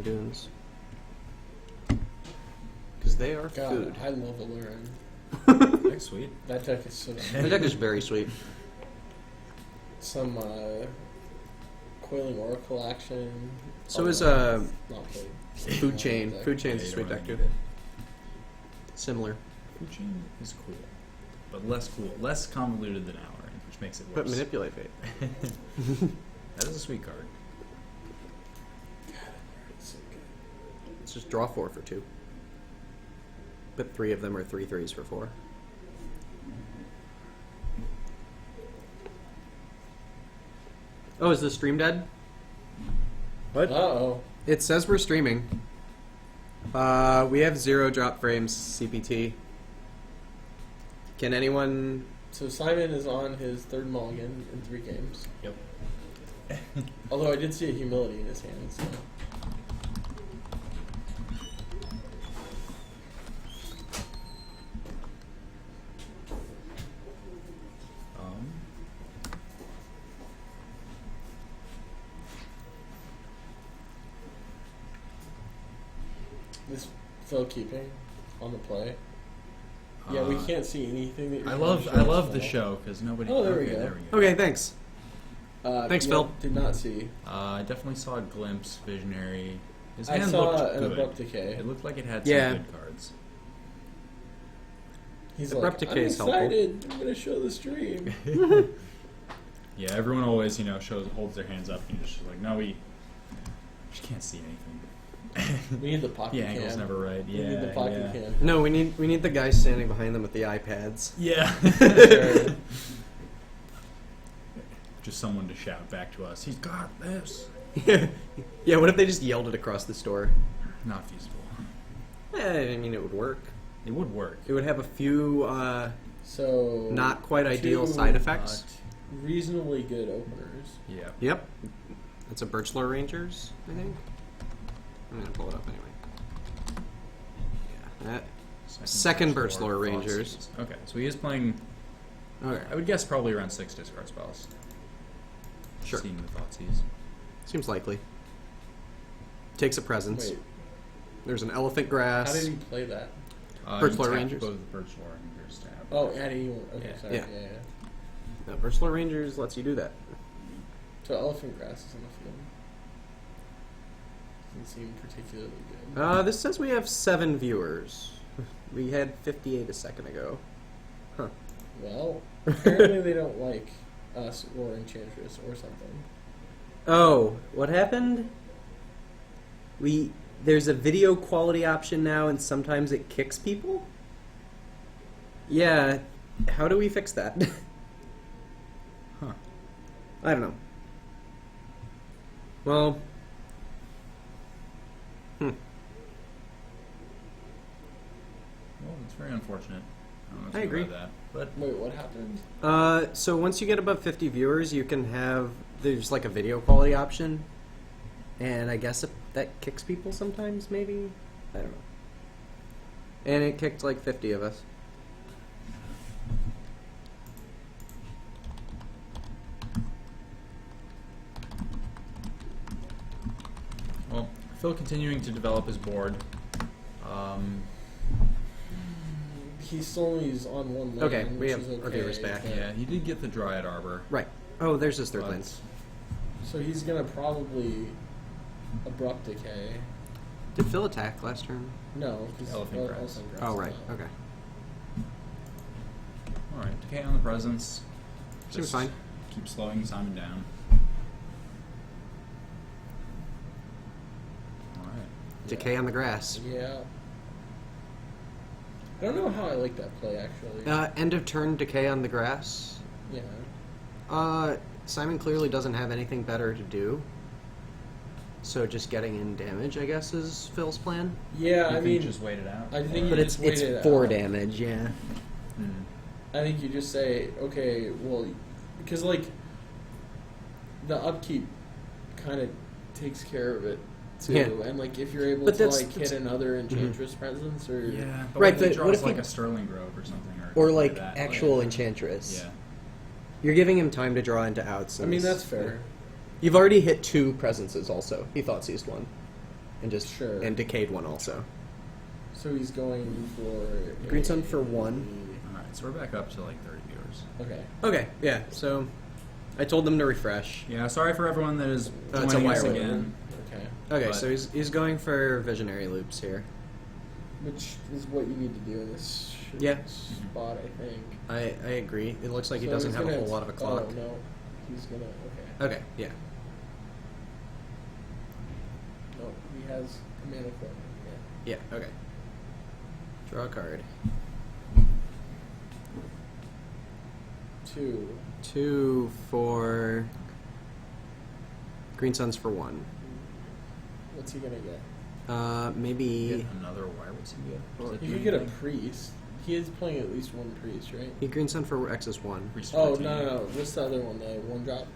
Sand Dunes. Because they are God, food. I love Allurin. That's sweet. That deck is so The sweet. deck is very sweet. Some Coiling Oracle action. So is Not played. Food Chain. deck. Food Chain's Yeah, a you sweet don't deck really too. need it. Similar. Food chain is cool, but less cool, less convoluted than Outrage, which makes it But worse. Manipulate Fate. That is a sweet card. It's so good. Let's just draw 4 for 2. But 3 of them are 3/3s for 4. Oh, is the stream dead? What? Uh-oh. It says we're streaming. We have 0 drop frames, CPT. Can anyone... So Simon is on his third mulligan in 3 games. Yep. Although I did see a humility in his hand, so... This Phil keeping on the play. Yeah, we can't see anything that you're I trying to love us, the Phil. show because nobody. Oh, there we okay, go. There we go. Okay, thanks. Thanks, yeah, Phil. Did not see. I definitely saw a glimpse, visionary. His I hand saw looked an good. abrupt decay. It looked like it had Yeah. some good cards. He's Abrupt like, decay I'm is helpful. excited. I'm gonna show the stream. Yeah, everyone always, holds their hands up and you're just like, no, we just can't see anything. We need the pocket Yeah, cam. angle's never right. We need the Yeah, pocket yeah. cam. No, we need the guy standing behind them with the iPads. Yeah. Sure. Just someone to shout back to us. He's got this. Yeah, what if they just yelled it across the store? Not feasible. I mean, it would work. It would work. It would have a few So not quite ideal 2 side effects. reasonably good openers. Yeah. Yep. That's a Birchlore Rangers, I think. I'm going to pull it up anyway. Yeah. Second Birchlore Rangers. Thoughtseize. Okay, so he is playing. Okay. I would guess probably around 6 discard spells. Sure. Seeing the Thoughtseize. Seems likely. Takes a presence. Wait, There's an elephant grass. how did he play that? Birchlore you tap Rangers? Both Birchlore Rangers to have. Oh, adding one. Okay, Yeah. sorry. Yeah. Yeah. No, Birchlore Rangers lets you do that. So elephant grass is in the field. Doesn't seem particularly good. This says we have 7 viewers. We had 58 a second ago. Huh. Well, apparently they don't like us or Enchantress or something. Oh, what happened? There's a video quality option now, and sometimes it kicks people? Yeah, how do we fix that? Huh. I don't know. Well... Well, it's very unfortunate. I don't know I if you agree. know that, but Wait, what happened? So once you get above 50 viewers, you can have... There's like a video quality option. And I guess that kicks people sometimes, maybe? I don't know. And it kicked like 50 of us. well, Phil continuing to develop his board. He still only's on one lane. Okay, we which have is our okay, viewers back. but- Yeah, he did get the Dryad Arbor. Right. Oh, there's his third but- lane. So he's gonna probably abrupt decay. Did Phil attack last turn? No, because Elephant grass. elephant grass. Oh, is right. not. Okay. Alright, decay on the presence. Seems Just fine. Keep slowing Simon down. Alright. Decay on the grass. Yeah. I don't know how I like that play actually. End of turn decay on the grass. Yeah. Simon clearly doesn't have anything better to do. So just getting in damage, I guess, is Phil's plan. Yeah, You I think mean, just wait it out? I think But you it's just wait it 4 out. damage, yeah. I think you just say, okay, well, because like the upkeep kind of takes care of it too, Yeah. and like if you're able But to that's- like hit another Enchantress presence or Yeah, but Right, what if he but what draws if like he- a Sterling Grove or something, Or something like that? actual Enchantress. Yeah. You're giving him time to draw into outs. I mean that's fair. You've already hit 2 presences also. He thought seized 1. and just Sure. and decayed one also. So he's going for Green Sun for 1. Alright, so we're back up to like 30 viewers. Okay. Okay, yeah. So I told them to refresh. Yeah, sorry for everyone that is Oh, it's a joining us wireless. again. Okay. Okay, But- so he's going for visionary loops here. Which is what you need to do in this Yeah. spot, I think. I agree. It looks like he So doesn't he's have a gonna- whole lot of a clock. Oh, no. He's gonna. Okay. Okay, yeah. No, he has a mana flip. Yeah, okay. Draw a card. Yeah. 2. 2 for Green Suns for 1. What's he gonna get? Maybe Get another wire. What's he get? Does that You do could get a anything? priest. He is playing at least one priest, right? he Green Sun for X's 1. Priest Oh, 14. no. What's the other one? The one drop?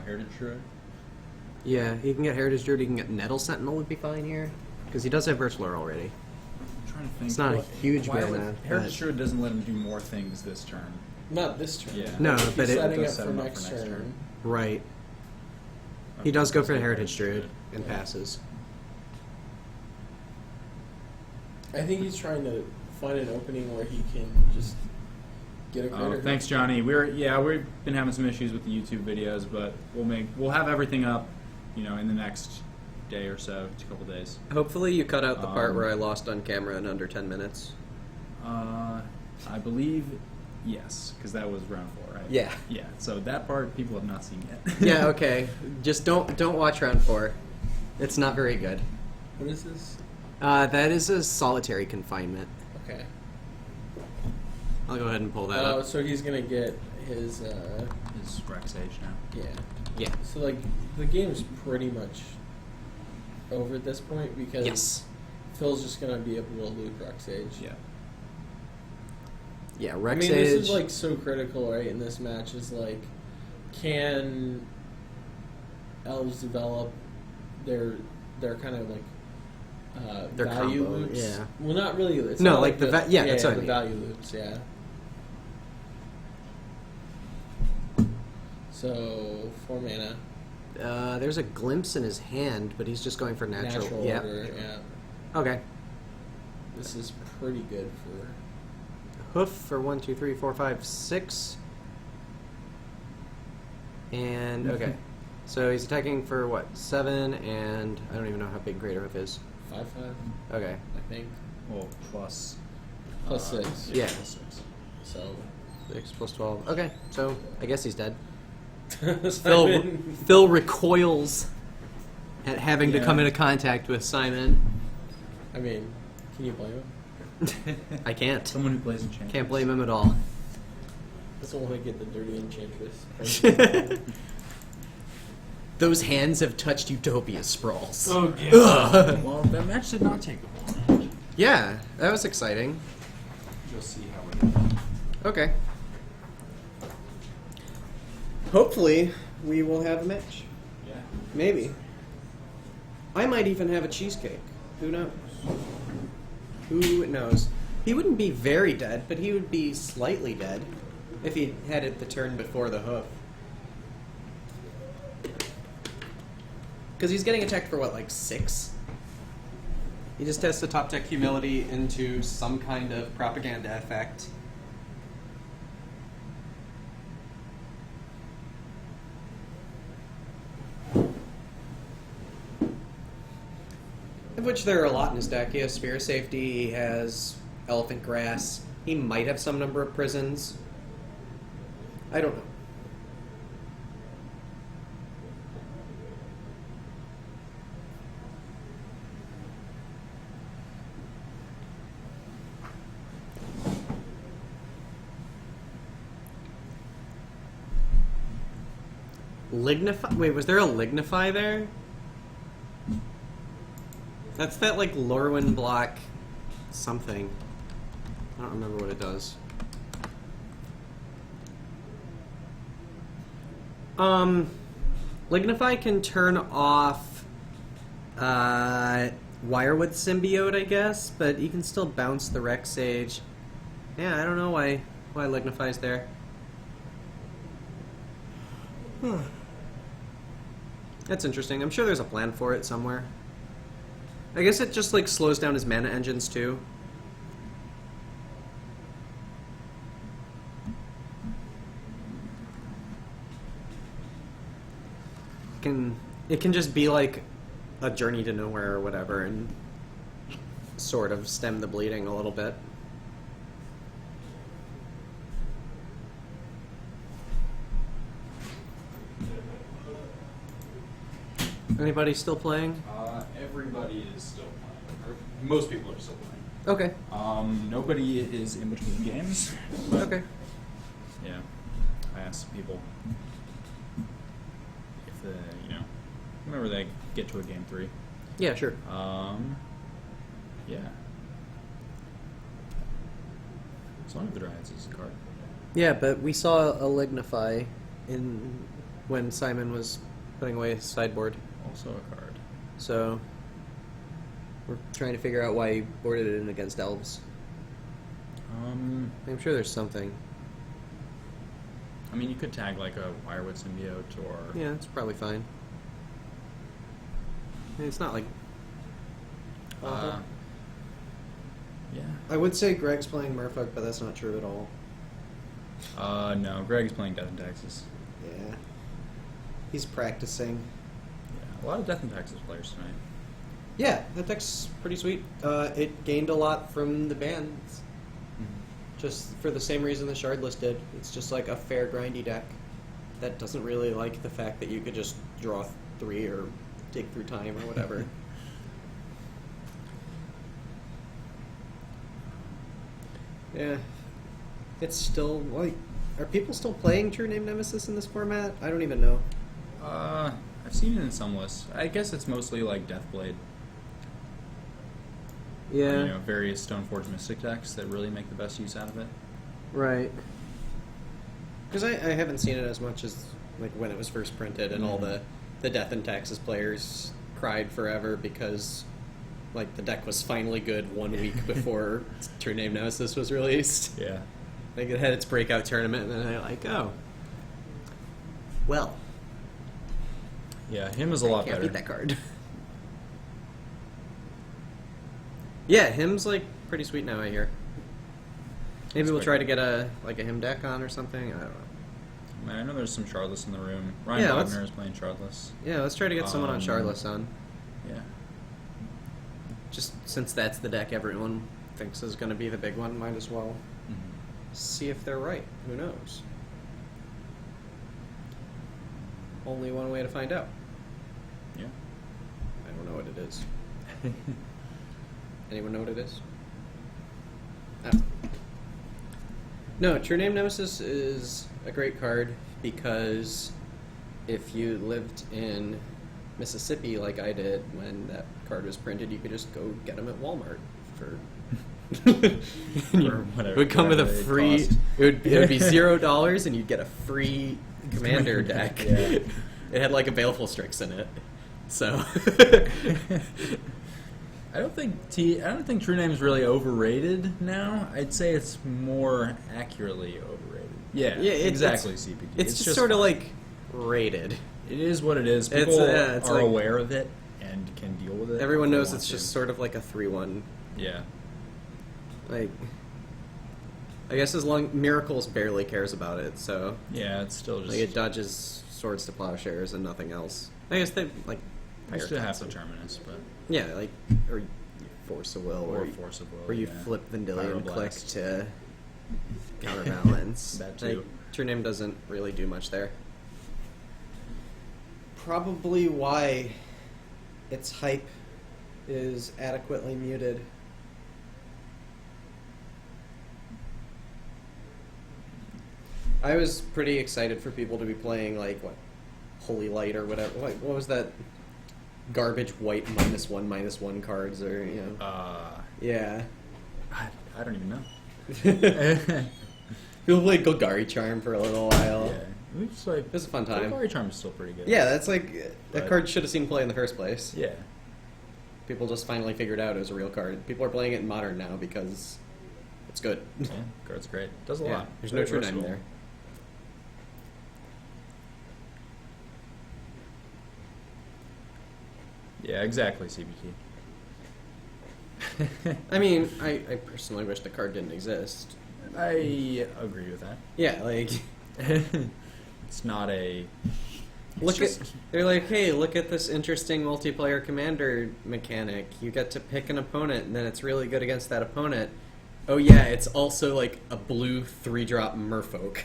Heritage Druid. Yeah, he can get Heritage Druid, he can get Nettle Sentinel would be fine here. Because he does have Versatile already. I'm trying to think. It's not a what- huge why mana, would- Heritage but- Druid doesn't let him do more things this turn. Not this turn. Yeah. No, He's but it setting does up set for him up next for next turn. turn. Right. He Okay, does go let's for the get Heritage Druid and Yeah. passes. I think he's trying to find an opening where he can just get a critter. Oh, thanks, Johnny. We've been having some issues with the YouTube videos, but we'll have everything up, in the next day or so, a couple days. Hopefully you cut out the part Um, where I lost on camera in under 10 minutes. I believe yes, because that was round 4, right? Yeah. Yeah. So that part people have not seen yet. Yeah, okay. Just don't watch round 4. It's not very good. What is this? That is a solitary confinement. Okay. I'll go ahead and pull that Oh, up. so he's gonna get his. His Rex Age now. Yeah. Yeah. So like the game's pretty much over at this point because Yes. Phil's just gonna be able to loot Rex Age. Yeah. Yeah, I Rex mean, Age. this is like so critical, right? In this match, is like, can Elves develop their kind of like Their value combo, loops? yeah. Well, not really. It's No, not like the the yeah, that's what I the mean. value loops. Yeah. So 4 mana, There's a glimpse in his hand, but he's just going for natural. Yep. order. Yeah. Okay. This is pretty good for. Hoof for 1, 2, 3, 4, 5, 6. And okay. So he's attacking for what? 7, and I don't even know how big Greater Hoof is. 5/5, Okay. I think. Well, plus. Plus 6. Yeah. Plus 6. So. 6 plus 12. Okay, so I guess he's dead. Simon- Phil recoils at having to Yeah. come into contact with Simon. I mean, can you blame him? I can't. Someone who plays Enchantress. Can't blame him at all. Doesn't want to get the dirty enchantress. Those hands have touched Utopia Sprawls. Oh, yeah. Ugh. Well, that match did not take long. Yeah, that was exciting. You'll see how it is. Okay. Hopefully, we will have a match. Yeah. Maybe. I might even have a cheesecake. Who knows? Who knows? He wouldn't be very dead, but he would be slightly dead if he had it the turn before the hoof. Because he's getting attacked for what, like 6? He just has to top deck humility into some kind of propaganda effect. Of which there are a lot in his deck. He has Spear Safety, he has Elephant Grass, he might have some number of prisons. I don't know. Lignify? Wait, was there a Lignify there? That's that, like, Lorwyn block something. I don't remember what it does. Lignify can turn off Wirewood Symbiote, I guess, but you can still bounce the Rex Sage. Yeah, I don't know why Lignify's there. That's interesting. I'm sure there's a plan for it somewhere. I guess it just like slows down his mana engines too. It can just be like a journey to nowhere or whatever, and sort of stem the bleeding a little bit. Anybody still playing? Everybody is still playing. Or most people are still playing. Okay. Nobody is in between games. But, Okay. yeah, I asked people if whenever they get to a game 3. Yeah, sure. Yeah. Song of the Dryads is a card. Yeah, but we saw a Lignify when Simon was putting away his sideboard. Also a card. So we're trying to figure out why he boarded it in against Elves. I'm sure there's something. I mean, you could tag like a Wirewood Symbiote or... Yeah, it's probably fine. I mean, it's not like... yeah. I would say Greg's playing Murphy, but that's not true at all. No, Greg's playing Death in Texas. Yeah. He's practicing. Yeah, a lot of Death in Texas players tonight. Yeah, that deck's pretty sweet. It gained a lot from the bans. Just for the same reason the Shardless did. It's just like a fair grindy deck that doesn't really like the fact that you could just draw 3 or dig through time or whatever. Yeah. It's still, like, are people still playing True Name Nemesis in this format? I don't even know. I've seen it in some lists. I guess it's mostly like Deathblade. Yeah. Various Stoneforge Mystic decks that really make the best use out of it. Right. Because I haven't seen it as much as like when it was first printed, and all the Death in Texas players cried forever because like the deck was finally good 1 week before True Name Nemesis was released. Yeah. Like it had its breakout tournament, and then they're like, oh, well, Yeah, him is a lot can't better. beat that card. Yeah, him's like pretty sweet now. I hear. Maybe That's we'll quite try good. to get a him deck on or something. I don't know. Man, I know there's some Shardless in the room. Ryan Yeah, Wagner is playing Shardless. Yeah, let's try to get someone on Shardless on. Yeah. Just since that's the deck everyone thinks is going to be the big one, might as well see if they're right. Who knows? Only one way to find out. Yeah. I don't know what it is. Anyone know what it is? Ah. No, True Name Nemesis is a great card because if you lived in Mississippi like I did when that card was printed, you could just go get them at Walmart for... whatever- It would come with a whatever they free... cost. It would be $0 and you'd get a free Commander deck. Yeah. It had like a Baleful Strix in it. So... I don't think True Name's really overrated now. I'd say it's more accurately overrated. Yeah, Yeah, exactly. CPG. It's just sort of fine. like rated. It is what it is. It's, People it's are like- aware of it and can deal with it. Everyone if they knows want it's to. just sort of like a 3-1. Yeah. Like, I guess as long Miracles barely cares about it, so Yeah, it's still just. like it dodges Swords to Plowshares and nothing else. I guess they like Used to have some Terminus, but yeah, like or you Force of Will, or you, Force of Will, or you yeah. flip Vendilion Click Pyroblast. to counterbalance. That too. Like, True Name doesn't really do much there. Probably why its hype is adequately muted. I was pretty excited for people to be playing like what Holy Light or whatever. What was that garbage white -1/-1 cards or yeah. I don't even know. People played Golgari Charm for a little while. Yeah, it's like It was a fun time. Golgari Charm is still pretty good. Yeah, that's like that But- card should have seen play in the first place. Yeah. People just finally figured out it was a real card. People are playing it in Modern now because it's good. Yeah, card's great. Does a Yeah, lot. there's Very no True Name versatile. there. Yeah, exactly, CBT. I mean, I personally wish the card didn't exist. I agree with that. Yeah, like It's not a. they're like, hey, look at this interesting multiplayer commander mechanic. You get to pick an opponent, and then it's really good against that opponent. Oh yeah, it's also like a blue 3-drop merfolk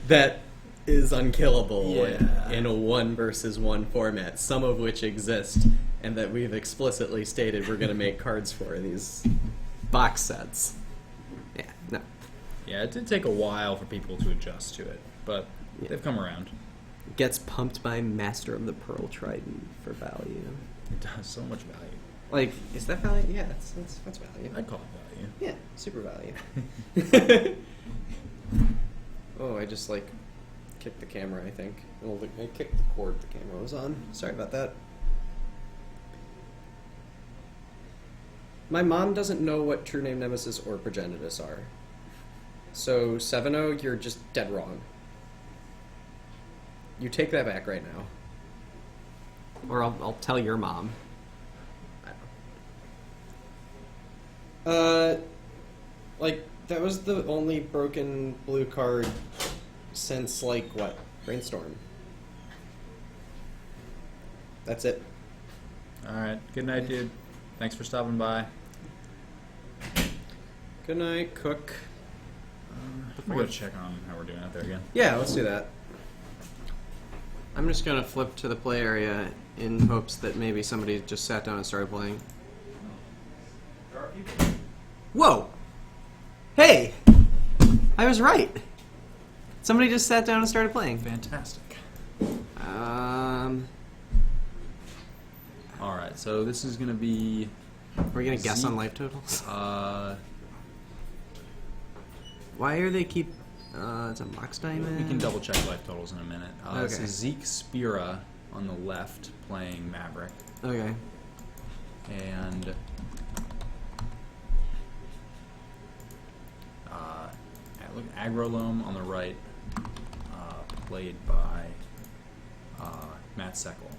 that is unkillable Yeah. in a 1 versus 1 format, some of which exist, and that we've explicitly stated we're going to make cards for in these box sets. Yeah, no. Yeah, it did take a while for people to adjust to it, but Yeah. they've come around. Gets pumped by Master of the Pearl Trident for value. It does so much value. Like, is that value? Yeah, that's value. I'd call it value. Yeah, super value. Oh, I just like kicked the camera, I think. Well, I kicked the cord the camera was on. Sorry about that. My mom doesn't know what True Name Nemesis or Progenitus are. So, 7-0, you're just dead wrong. You take that back right now. Or I'll tell your mom. Like, that was the only broken blue card since, like, what? Brainstorm. That's it. Alright, good night, dude. Thanks for stopping by. Good night, Cook. We'll go check on how we're doing out there again. Yeah, let's do that. I'm just gonna flip to the play area in hopes that maybe somebody just sat down and started playing. Whoa! Hey! I was right! Somebody just sat down and started playing. Fantastic. Alright, so this is going to be... Are we gonna guess on Zeke. life totals? Why are they keep... it's a Mox Diamond? We can double check life totals in a minute. This Okay. is Zeke Spira on the left playing Maverick. Okay. And... look, Agrolome on the right, played by Matt Seckel.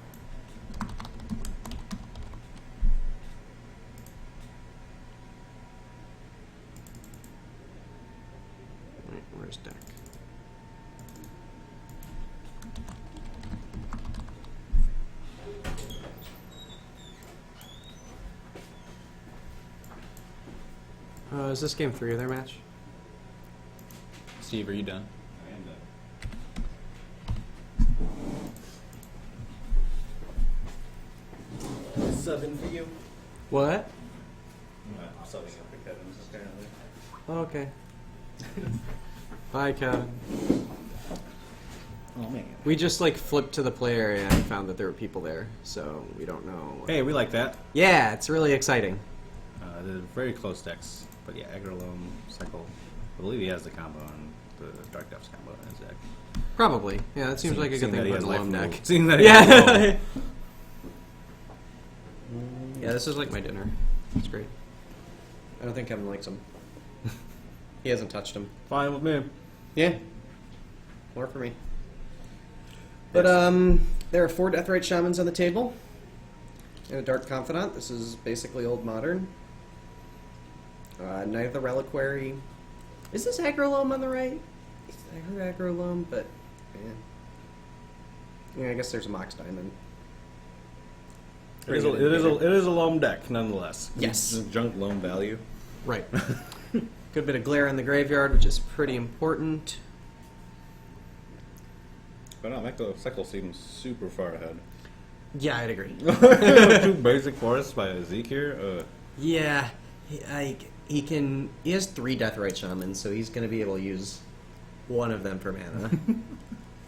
Wait, where's deck? Is this game 3 of their match? Steve, are you done? I am done. Subbing for you. What? I'm subbing up for Kevin, apparently. Oh, okay. Bye, Kevin. Oh, man. We just like flipped to the play area and found that there were people there, so we don't know. Hey, we like that. Yeah, it's really exciting. They're very close decks. But yeah, Agrolome, Cycle. I believe he has the combo on the Dark Depths combo in his deck. Probably. Yeah, that seems like a good thing to put in the loam deck. Seeing that he has life Yeah. Yeah, this is like my dinner. It's great. I don't think Kevin likes them. He hasn't touched them. Fine with me. Yeah. More for me. But there are 4 Deathrite Shamans on the table. And a Dark Confidant. This is basically old modern. Knight of the Reliquary. Is this Agrolome on the right? I heard Agrolome, but yeah, I guess there's a Mox Diamond. It is a loam deck, nonetheless. Yes. It's junk loam value. Right. Good bit of glare in the graveyard, which is pretty important. But no, Cycle seems super far ahead. Yeah, I'd agree. 2 basic forests by Ezekiel. Yeah, he has 3 Deathrite Shamans, so he's gonna be able to use one of them for mana.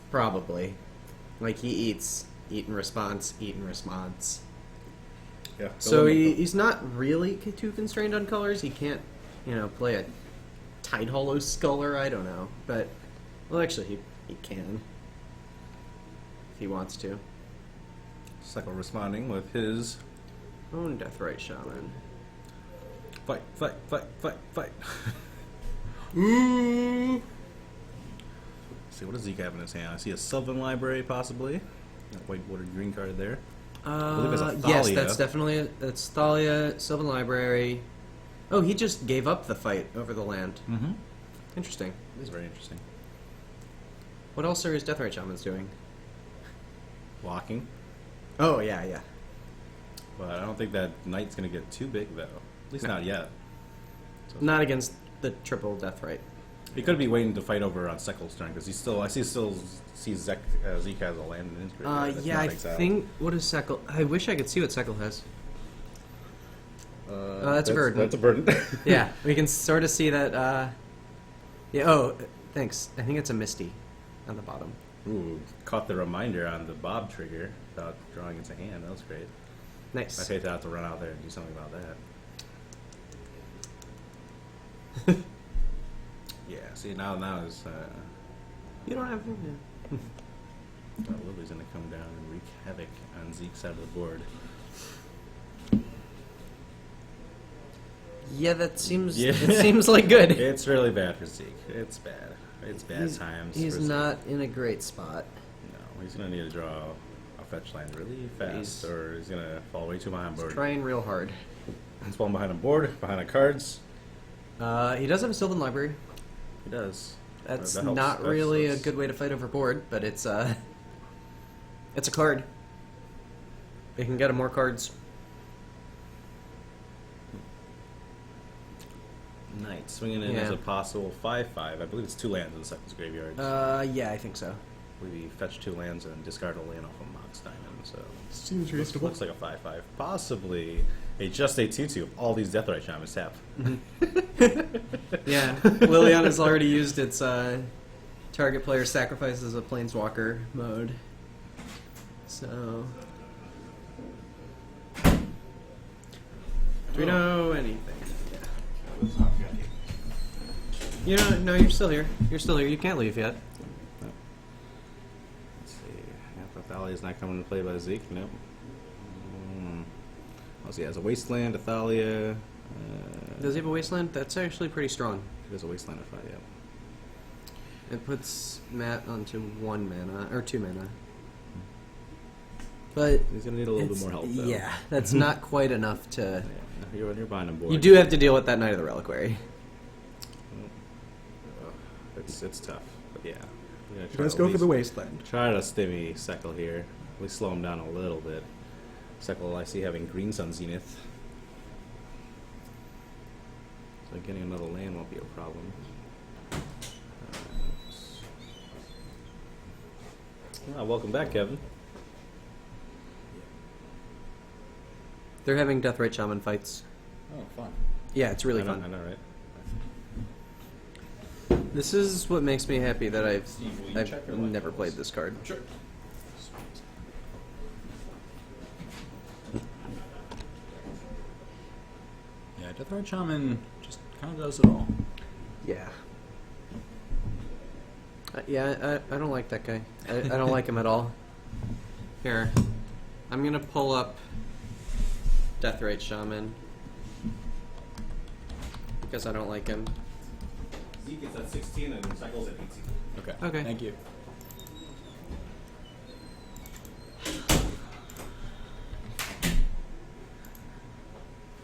Probably. Like he eats, eat in response, eat in response. Yeah. So he's not really too constrained on colors. He can't, play a Tide Hollow Sculler. I don't know, but well, actually, he can if he wants to. Cycle responding with his Own Deathrite Shaman. fight. See, what does Zeke have in his hand? I see a Sylvan Library, possibly. That white water green card there. believe it's a Yes, Thalia. that's Thalia, Sylvan Library. Oh, he just gave up the fight over the land. Mm-hmm. Interesting. It is very interesting. What else are his Deathrite Shamans doing? Blocking. Oh, yeah. But I don't think that Knight's going to get too big, though. At least No. not yet. So Not against the triple Deathrite. he could be waiting to fight over on Sekul's turn, because I still see Zeke has a land in his graveyard that's Yeah, not I exiled. think... What is Sekul? I wish I could see what Sekul has. That's a burden. That's a burden. Yeah, we can sort of see that... Yeah, oh, thanks. I think it's a Misty on the bottom. Ooh, caught the reminder on the Bob trigger without drawing into hand. That was great. Nice. I'd hate to have to run out there and do something about that. Yeah, see, now is You don't have... Lily's going to come down and wreak havoc on Zeke's side of the board. Yeah, that seems... Yeah. It seems like good. It's really bad for Zeke. It's bad. It's bad He's- times. He's for Zeke. not in a great spot. No, he's going to need to draw a fetch land really fast, He's- or he's going to fall way too behind He's board. trying real hard. He's falling behind a board, behind the cards. He does have a Sylvan Library. He does. That's That helps. not really That's- a good way to fight over board, but it's a card. They can get him more cards. Knight swinging in Yeah. as a possible 5/5. I believe it's 2 lands in the Sekul's graveyard. Yeah, I think so. We fetch 2 lands and discard a land off of Mox Diamond, so Seems looks like a 5/5. Possibly just a 2/2 if all these Deathrite Shamans tap. Yeah, Liliana's already used its target player sacrifices a planeswalker mode. So, do we know anything? You know, no, you're still here. You're still here. You can't leave yet. Let's see. Yeah, Thalia's not coming to play by Zeke. Nope. Oh, so he has a Wasteland, a Thalia. Does he have a wasteland? That's actually pretty strong. He has a Wasteland, if I yeah. It puts Matt onto 1 mana or 2 mana. But He's gonna need a little bit more help, though. yeah, that's not quite enough to. Yeah, you're behind him, boy. You do have to deal with that Knight of the Reliquary. It's tough, but yeah. Let's go for the wasteland. Try to stimmy Sekul here. At least slow him down a little bit. Sekul, I see having Green Sun Zenith. So getting another land won't be a problem. Welcome back, Kevin. They're having Deathrite Shaman fights. Oh, fun. Yeah, it's really I know, fun. I know, right? This is what makes me happy that Steve, will you check I've your light never levels? played this card. Sure. Yeah, Deathrite Shaman just kind of does it all. Yeah. I don't like that guy. I don't like him at all. Here, I'm gonna pull up Deathrite Shaman because I don't like him. Zeke is at 16 and Sekul's at 18. Okay. Okay. Thank you.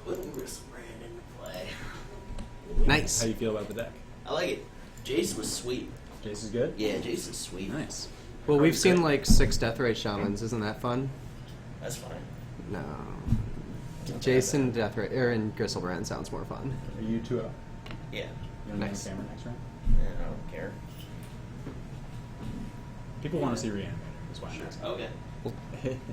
Putting Brand into play. Nice. How do you feel about the deck? I like it. Jace was sweet. Jace is good? Yeah, Jace is sweet. Nice. Well, we've seen Great. like 6 Deathrite Shamans. Isn't that fun? That's fine. No. Jason Deathrite and Griselbrand sounds more fun. Are you 2-0? Yeah. You want to Nice. camera next round? Yeah, I don't care. People want to see Reanimator. That's why I'm asking. Okay.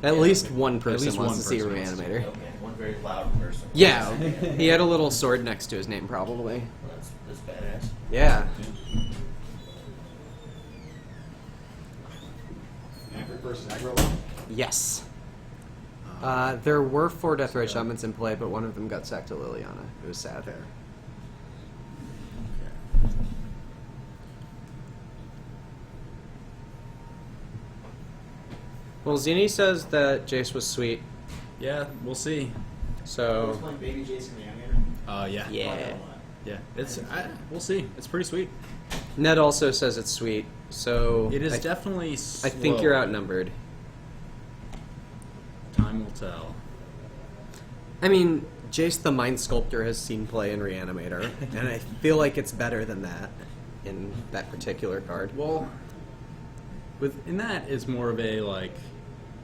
At least one At person least wants one to see a person wants to. Reanimator. Okay. One very loud person. Yeah, he had a little sword next to his name, probably. That's badass. Yeah. Maverick versus aggro. Yes. There were 4 Deathrite Shamans in play, but one of them got sacked to Liliana. It was sad. Well, Zini says that Jace was sweet, Yeah, we'll see. so playing Baby Jace and Reanimator? Yeah. yeah. Yeah. We'll see. It's pretty sweet. Ned also says it's sweet, so It is I definitely think you're slow. outnumbered. Time Time will tell. I mean, Jace the Mind Sculptor has seen play in Reanimator, and I feel like it's better than that in that particular card. Well, in that is more of a like,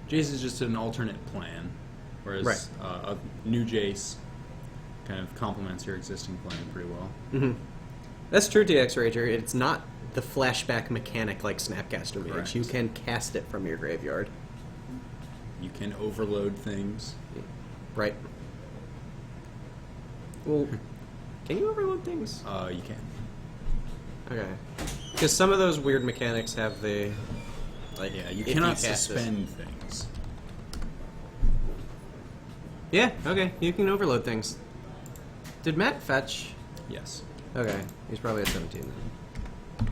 Jace is just an alternate plan, whereas Right. A new Jace kind of complements your existing plan pretty well. Mm-hmm. That's true, DX Rager. It's not the flashback mechanic like Snapcaster Mage. Correct. You can cast it from your graveyard. You can overload things. Right. Well, can you overload things? You can. Okay. Because some of those weird mechanics have the... Like, Yeah, you if cannot cast this- suspend things. Yeah, okay. You can overload things. Did Matt fetch? Yes. Okay. He's probably at 17 then.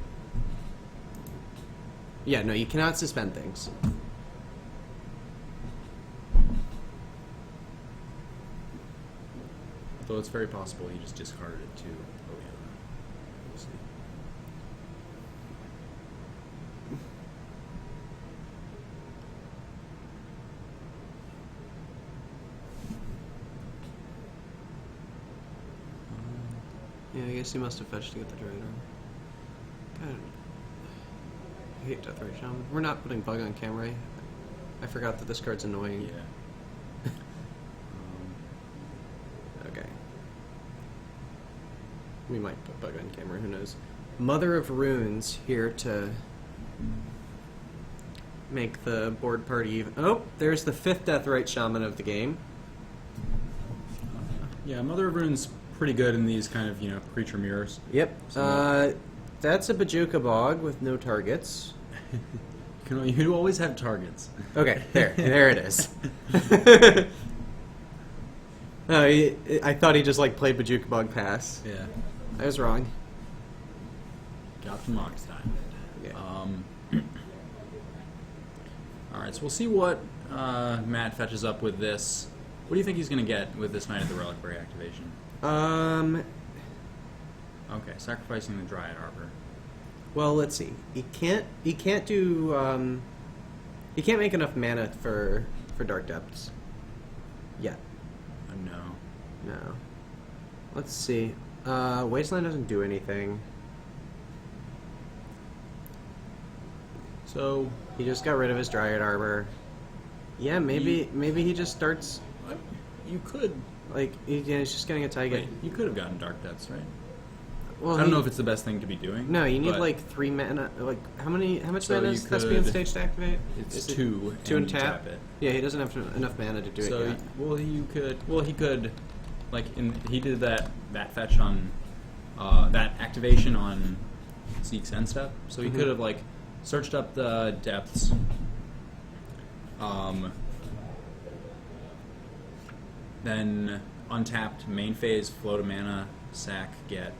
Yeah, no, you cannot suspend things. Though it's very possible he just discarded it too. Oh yeah. We'll see. Yeah, I guess he must have fetched to get the Dreader. God, I hate Death Ray Shaman. We're not putting Bug on camera. I forgot that this card's annoying. Yeah. Okay. We might put Bug on camera, who knows. Mother of Runes here to make the board party even. Oh, there's the 5th Deathrite Shaman of the game. Yeah, Mother of Rune's pretty good in these kind of, creature mirrors. Yep. So- That's a Bajuka Bog with no targets. You always have targets. Okay, there it is. No, I thought he just played Bajuka Bog pass. Yeah. I was wrong. Got the Mox Diamond. Yeah. Alright, so we'll see what Matt fetches up with this. What do you think he's going to get with this Knight of the Reliquary activation? Okay, sacrificing the Dryad Arbor. Well, let's see. He can't do. He can't make enough mana for Dark Depths. Yet. No. No. Let's see. Wasteland doesn't do anything. So, He just got rid of his Dryad Arbor. Yeah, maybe he just starts you could. he's just getting a Taiga. Wait, you could have gotten Dark Depths, right? Well, I don't know if it's the best thing to be doing. No, you need but 3 mana. How much So mana you is Thespian could- Stage to activate? It's Is it 2. 2 and you tap? it. Yeah, he doesn't have enough mana to do So, it yet. he could, he did that fetch on, that activation on Zeke's end step. So he Mhm. could have, searched up the depths, then untapped main phase, float a mana, sack, get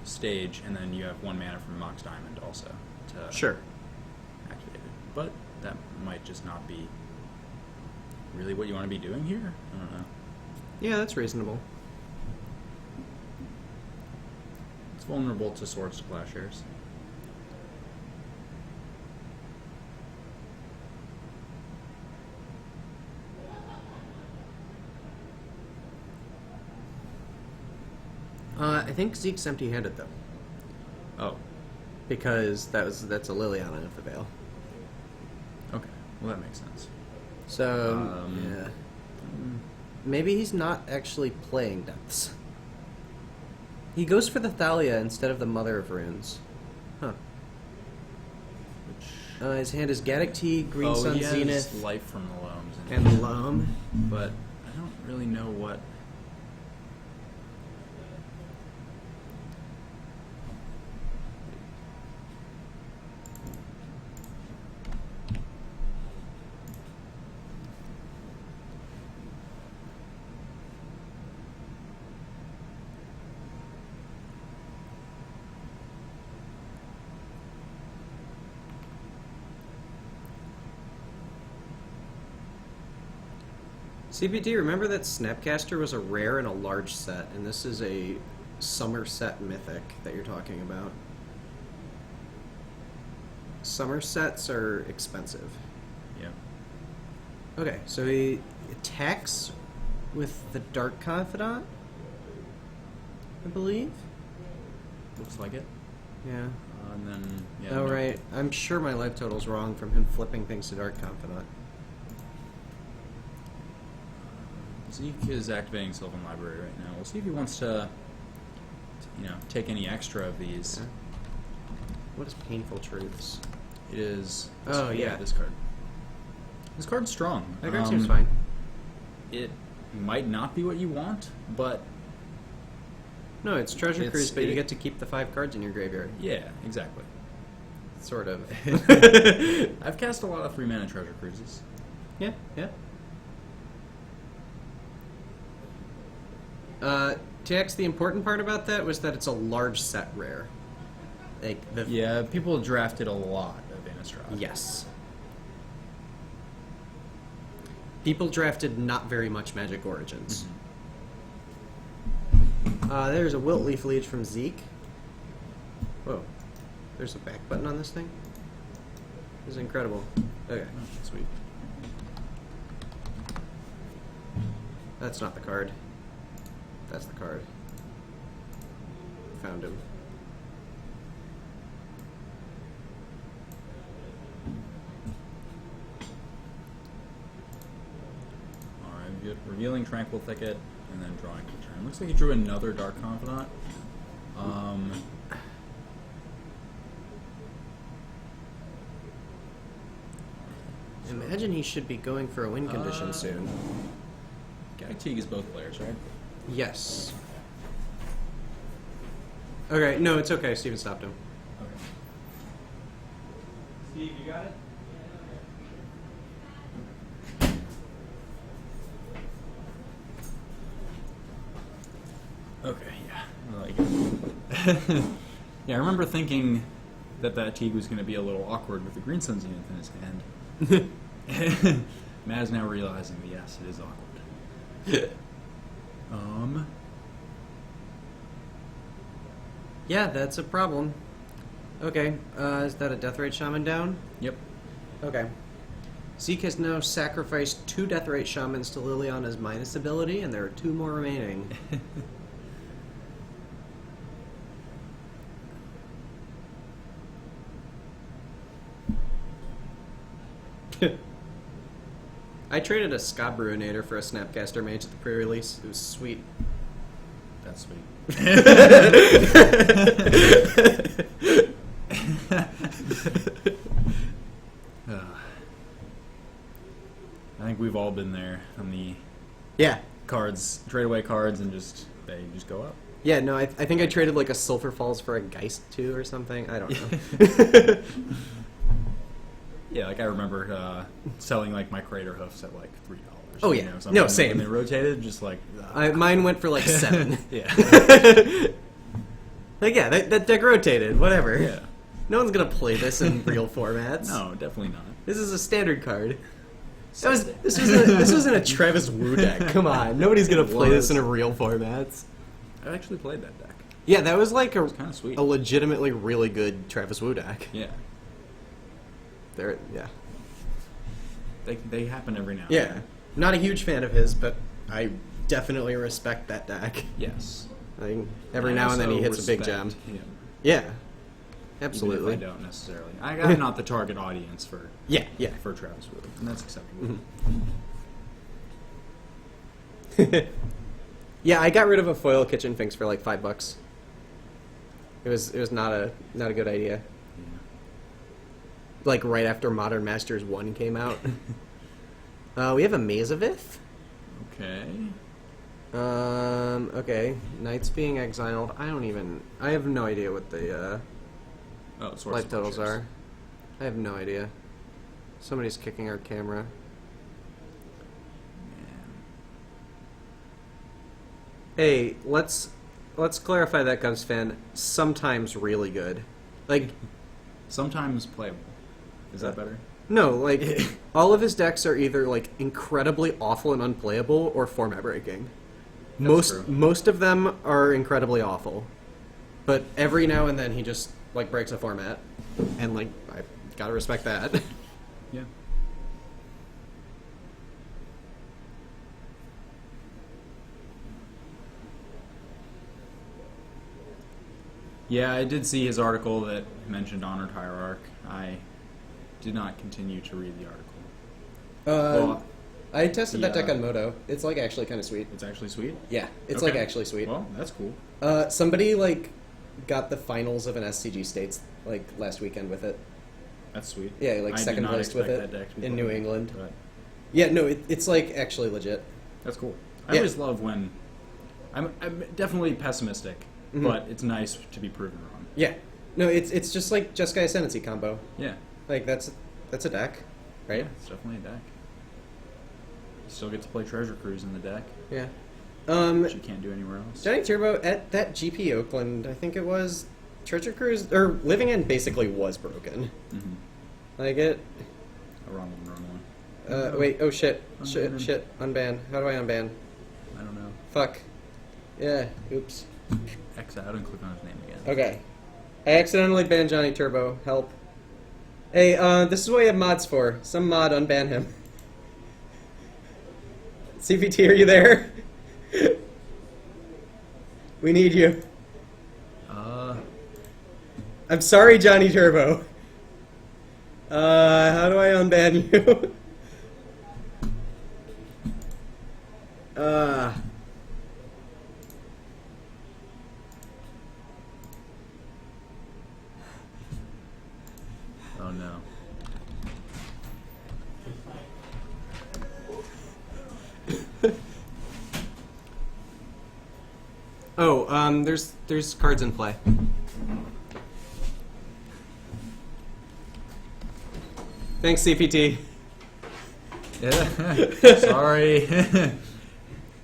stage, and then you have 1 mana from Mox Diamond also to Sure. activate it. But that might just not be really what you want to be doing here. I don't know. Yeah, that's reasonable. It's vulnerable to Swords to Plowshares. I think Zeke's empty-handed though, Oh, because that's a Liliana of the Veil. okay. Well, that makes sense. So yeah, maybe he's not actually playing Depths. He goes for the Thalia instead of the Mother of Runes. Huh. Which His hand is Gaddock Tea, Green Sun he has Zenith, life from the Loams, and the Loam. but I don't really know what. CPT, remember that Snapcaster was a rare in a large set, and this is a summer set mythic that you're talking about. Summer sets are expensive. Yeah. Okay, so he attacks with the Dark Confidant, I believe. Looks like it. Yeah. And then, yeah. Oh, no. right. I'm sure my life total's wrong from him flipping things to Dark Confidant. Zeke is activating Sylvan Library right now. We'll see if he wants to take any extra of these. Yeah. What is Painful Truths? It is. Oh, yeah. This card. This card's strong. That card seems fine. It might not be what you want, but No, it's Treasure It's- Cruise, but you it- get to keep the 5 cards in your graveyard. yeah, exactly. Sort of. I've cast a lot of 3-mana Treasure Cruises. Yeah, yeah. TX, the important part about that was that it's a large set rare. Like the Yeah, people drafted a lot of Innistrad. Yes. People drafted not very much Magic Origins. There's a Wilt Leaf Leech from Zeke. Whoa. There's a back button on this thing? This is incredible. Okay. Oh, sweet. That's not the card. That's the card. Found him. Alright, we get revealing Tranquil Thicket and then drawing the turn. Looks like he drew another Dark Confidant. Imagine he should be going for a win condition soon. Gag is both players, right? Yes. Okay, no, it's okay. Steven stopped him. Okay. Steve, you got it? Okay, yeah. I like it. Yeah, I remember thinking that Teague was going to be a little awkward with the Green Sun Zenith in his hand. Matt is now realizing that yes, it is awkward. Yeah, that's a problem. Okay, is that a Deathrite Shaman down? Yep. Okay. Zeke has now sacrificed 2 Deathrite Shamans to Liliana's minus ability, and there are 2 more remaining. I traded a Scab Reanimator for a Snapcaster Mage at the pre-release. It was sweet. That's sweet. I think we've all been there on the Yeah. cards, trade away cards, and they just go up. Yeah, no, I think I traded like a Sulphur Falls for a Geist 2 or something. I don't know. Yeah, like I remember selling like my Crater Hoofs at like $3. Oh, yeah. Something. No, And same. When they rotated, just like Mine went for like 7. yeah, Like, yeah, that deck rotated. Whatever. yeah. No one's gonna play this in real formats. No, definitely not. This is a standard card. This wasn't a Travis Wu deck. Come on, nobody's gonna play this in a real formats. I actually played that deck. Yeah, that was like It's kind of sweet. a legitimately really good Travis Wu deck. Yeah, Yeah. they happen every now. and Yeah. then. Not a huge fan of his, but I definitely respect that deck. Yes. I think every I now and then he also hits a big gem. respect him, Yeah. even Absolutely. if I don't necessarily. I'm not the target audience for Yeah, yeah. for Travis Wood, and that's acceptable. Yeah, I got rid of a foil Kitchen Finks for like $5. It was not a good idea. Yeah. Like right after Modern Masters 1 came out. We have a Mazavith. Okay. Okay. Knights being exiled. I have no idea what the Oh, Source life of totals Wishes. are. I have no idea. Somebody's kicking our camera. Man. Hey, let's clarify that, Guns fan. Sometimes really good. Like, Sometimes playable. Is that better? no, like, all of his decks are either, like, incredibly awful and unplayable or format breaking. True. Most of them are incredibly awful. But every now and then he just, like, breaks a format. And, like, I gotta respect that. Yeah. Yeah, I did see his article that mentioned Honored Hierarch. I did not continue to read the article. Well, I tested that yeah. deck on Moto. It's like actually kind of sweet. it's actually sweet. Yeah, it's Okay. like actually sweet. Well, that's cool. Somebody like got the finals of an SCG States like last weekend with it. That's sweet. Yeah, like I did second not place with expect it that deck to be in played, New England. but Yeah, no, it's like actually legit. that's cool. I Yeah. always love when I'm definitely pessimistic, Mhm. but it's nice to be proven wrong. Yeah, no, it's just like Jeskai Ascendancy combo. Yeah, Like that's a deck, right? Yeah, it's definitely a deck. You still get to play Treasure Cruise in the deck, Yeah. which you can't do anywhere else. Johnny Turbo at that GP Oakland, I think it was Treasure Cruise or Living End basically was broken. Mm-hmm. Like it. A wrong one. Wait. Oh shit. Unban. Shit. Unban. How do I unban? I don't know. Fuck. Yeah. Oops. X out and click on his name again. Okay. I accidentally banned Johnny Turbo. Help. Hey, this is what we have mods for. Some mod unban him. CPT, are you there? We need you. I'm sorry, Johnny Turbo. How do I unban you? Oh no. Oh, there's cards in play. Thanks, CPT. Yeah. Sorry.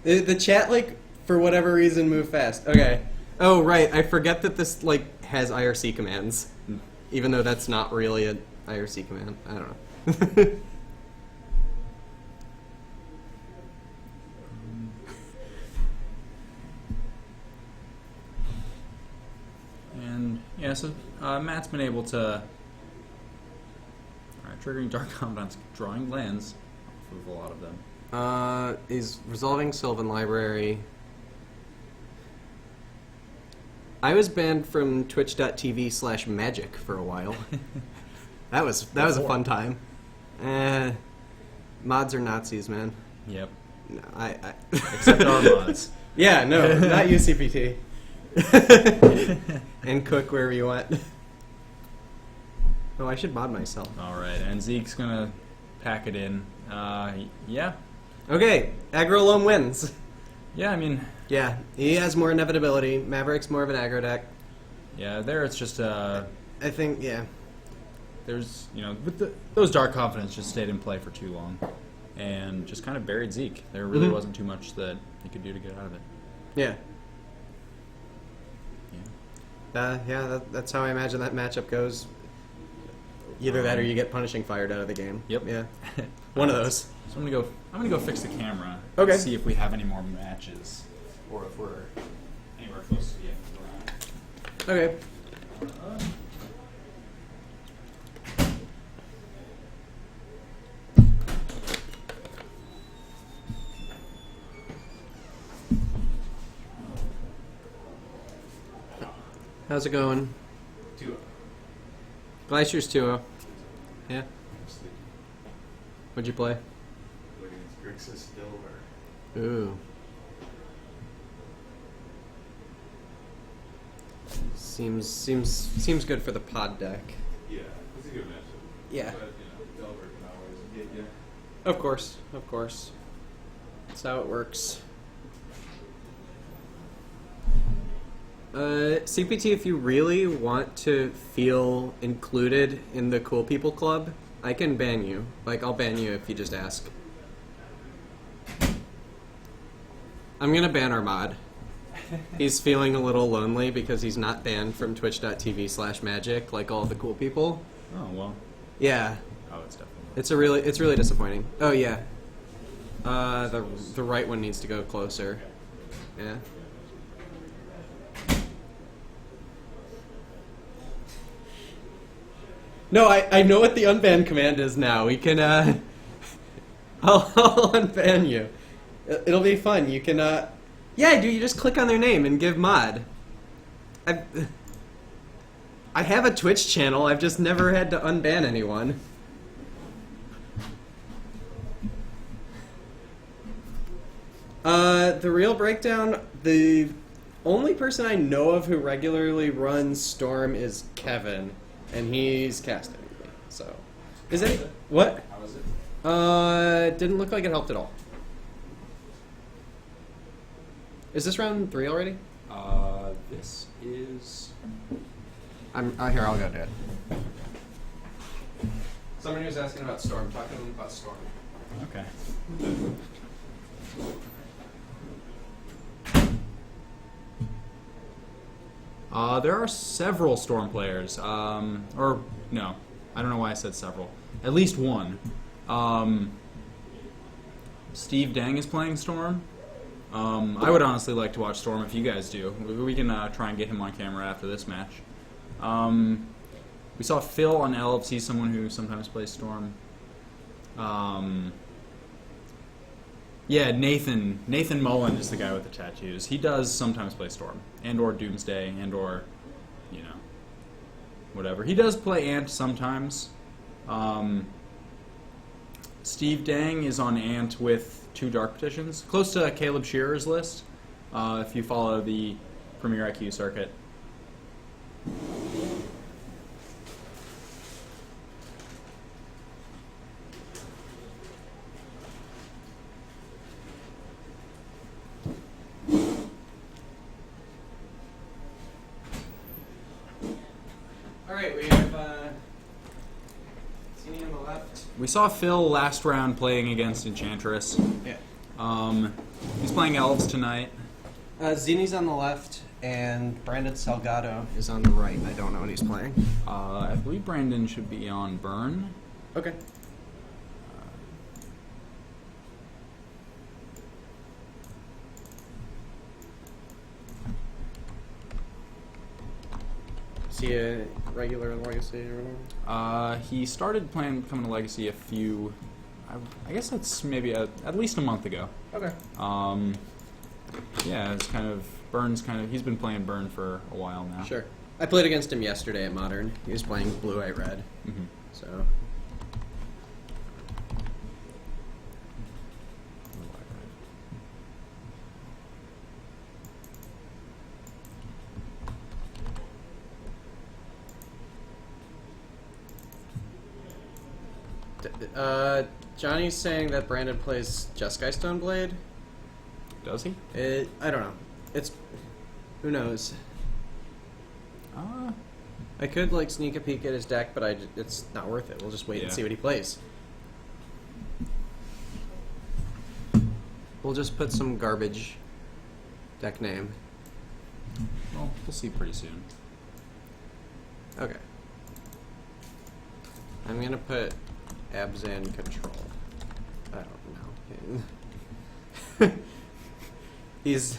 The chat, like, for whatever reason, moved fast. Okay. Oh, right. I forget that this, like, has IRC commands. Even though that's not really an IRC command. I don't know. And yeah, so Matt's been able to triggering Dark Confidants, drawing lands off of a lot of them. Is resolving Sylvan Library. I was banned from twitch.tv/magic for a while. That was a fun time. Mods are Nazis, man. Yep. No, Except our mods. Yeah, no, not you, CPT. And cook wherever you want. Oh, I should mod myself. All right, and Zeke's gonna pack it in. Yeah. Okay, aggro loam wins. Yeah, I mean, Yeah, he has more inevitability. Maverick's more of an aggro deck. yeah. There, it's just I think, yeah. there's with those Dark Confidants just stayed in play for too long, and just kind of buried Zeke. There really Mhm. wasn't too much that he could do to get out of it. Yeah. Yeah. That's how I imagine that matchup goes. Either that or you get Punishing fired out of the game. Yep. Yeah. One of those. So I'm gonna go fix the camera. Okay. See if we have any more matches, or if we're anywhere close to the end of the round. Okay. How's it going? 2-0. Glacier's 2-0. Yeah. What'd you play? Against grixis Delver. Ooh. Seems good for the pod deck. Yeah, it's a good matchup. Yeah. But, Delver can always get you. Of course. That's how it works. CPT, if you really want to feel included in the Cool People Club, I can ban you. Like, I'll ban you if you just ask. I'm gonna ban our mod. He's feeling a little lonely because he's not banned from twitch.tv/magic like all the cool people. Oh well. Yeah. Oh, it's definitely. It's really disappointing. Oh yeah. The right one needs to go closer. Yeah. No, I know what the unban command is now. We can I'll unban you. It'll be fun. You can yeah, dude, you just click on their name and give mod. I have a Twitch channel. I've just never had to unban anyone. The real breakdown, the only person I know of who regularly runs Storm is Kevin, and he's casting me. So, is it what? How was it? Didn't look like it helped at all. Is this round 3 already? This is. Here. I'll go do it. Somebody was asking about Storm. Talk to them about Storm. Okay. There are several Storm players. Or, no. I don't know why I said several. At least one. Steve Dang is playing Storm. I would honestly like to watch Storm if you guys do. We can try and get him on camera after this match. We saw Phil on Elves. He's someone who sometimes plays Storm. Yeah, Nathan Mullen is the guy with the tattoos. He does sometimes play Storm, and or Doomsday, and or, you know, whatever. He does play Ant sometimes. Steve Dang is on Ant with 2 Dark Petitions, close to Caleb Shearer's list, if you follow the Premier IQ circuit. Alright, we have Zini on the left. We saw Phil last round playing against Enchantress. Yeah. He's playing Elves tonight. Zini's on the left, and Brandon Salgado is on the right. I don't know what he's playing. I believe Brandon should be on Burn. Okay. Is he a regular Legacy or whatever? He started becoming a Legacy a few, I guess that's maybe at least a month ago. Okay. Yeah, it's kind of, he's been playing Burn for a while now. Sure. I played against him yesterday at Modern. He was playing Blue, White, Red. Mm-hmm. So. Johnny's saying that Brandon plays Jeskai Stoneblade. Does he? I don't know. It's who knows. I could like sneak a peek at his deck, but it's not worth it. We'll just wait and see what he plays. We'll just put some garbage deck name. Well, we'll see pretty soon. Okay. I'm gonna put Abzan Control. I don't know. He's.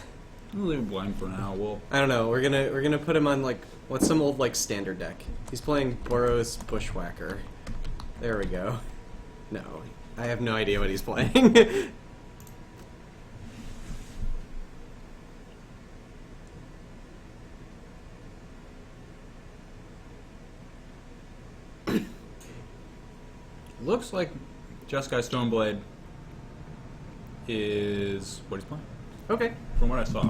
We'll leave him blank for now. I don't know. We're gonna put him on like what's some old like standard deck. He's playing Boros Bushwhacker. There we go. No, I have no idea what he's playing. Looks like Jeskai Stoneblade is what he's playing. Okay. From what I saw.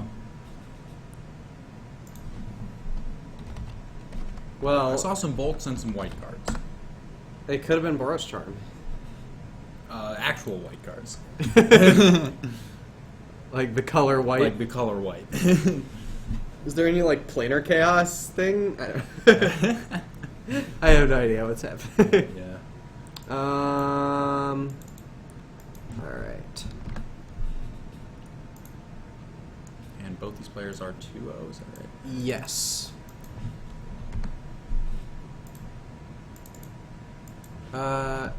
Well, I saw some bolts and some white cards. it could have been Boros Charm. Actual white cards. Like the color white. Like the color white. Is there any like planar chaos thing? I don't I have no idea what's happening. Yeah. All right. And both these players are 2-0, is that right? Yes. I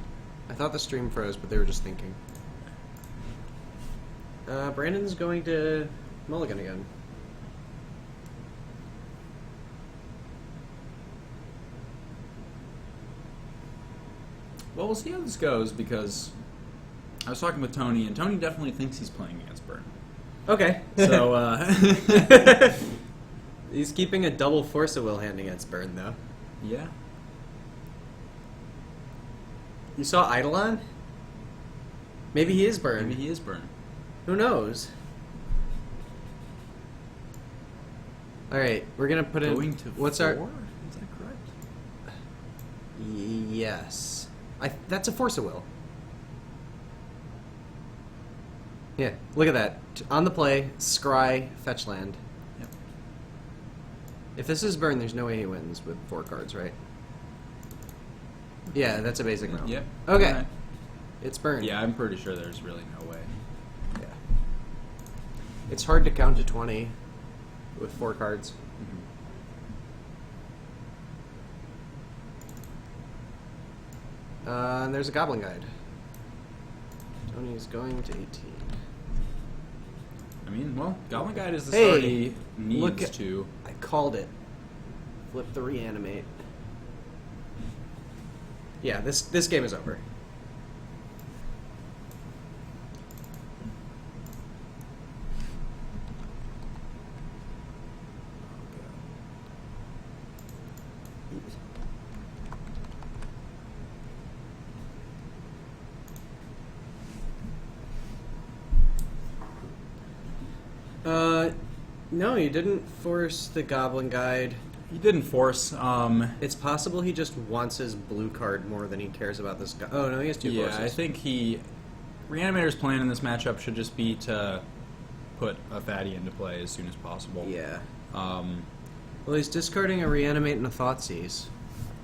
thought the stream froze, but they were just thinking. Brandon's going to Mulligan again. Well, we'll see how this goes because I was talking with Tony, and Tony definitely thinks he's playing against Burn. Okay. So, he's keeping a double Force of Will hand against Burn, though. Yeah. You saw Eidolon? Maybe he is burned. Maybe he is burned. Who knows? All right, we're gonna put Going in. to What's 4? our? Is that correct? Yes. That's a force of will. Yeah, look at that. On the play, scry, fetch land. Yep. If this is burn, there's no way he wins with 4 cards, right? Yeah, that's a basic no. Yep. Okay. Alright. It's burn. Yeah, I'm pretty sure there's really no way. Yeah. It's hard to count to 20 with 4 cards. And there's a Goblin Guide. Tony's going to 18. I mean, well, Goblin Guide is the Hey, start he look needs at- to. I called it. Flip the reanimate. Yeah, this game is over. No, you didn't force the Goblin Guide. He didn't force. It's possible he just wants his blue card more than he cares about this guy. Oh, no, he has 2 Yeah, forces. I think Reanimator's plan in this matchup should just be to put a fatty into play as soon as possible. Yeah. Um, Well, he's discarding a Reanimate and a Thoughtseize.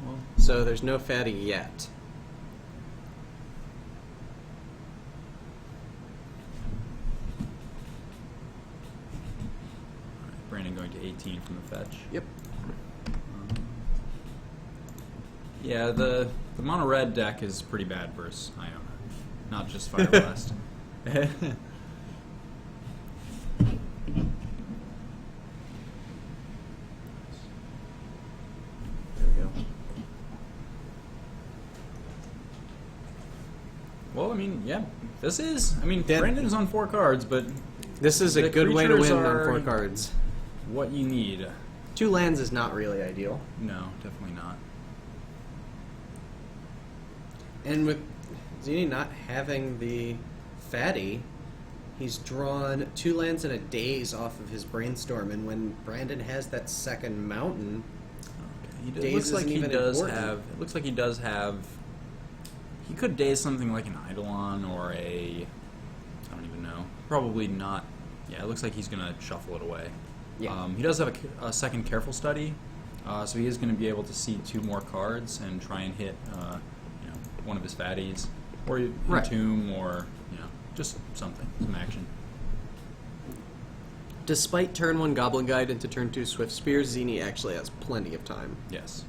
well, So there's no fatty yet. Brandon going to 18 from the fetch. Yep. Yeah, the mono red deck is pretty bad versus Iona, not just Fire Blast. There we go. Well, I mean, yeah, this is. I mean, Dan- Brandon's on 4 cards, but This is a The good way to creatures win on are- 4 cards. what you need. 2 lands is not really ideal. No, definitely not. And with Zini not having the fatty, he's drawn 2 lands in a daze off of his brainstorm, and when Brandon has that second mountain, Okay. Daze It looks like isn't he even does important. have. It looks like he does have. He could daze something like an Eidolon or a. I don't even know. Probably not. Yeah, it looks like he's gonna shuffle it away. Yeah. He does have a second careful study, so he is going to be able to see 2 more cards and try and hit, one of his fatties, or Right. entomb, or just something, some action. despite turn 1 Goblin Guide into turn 2 Swift Spear, Zini actually has plenty of time. Yes.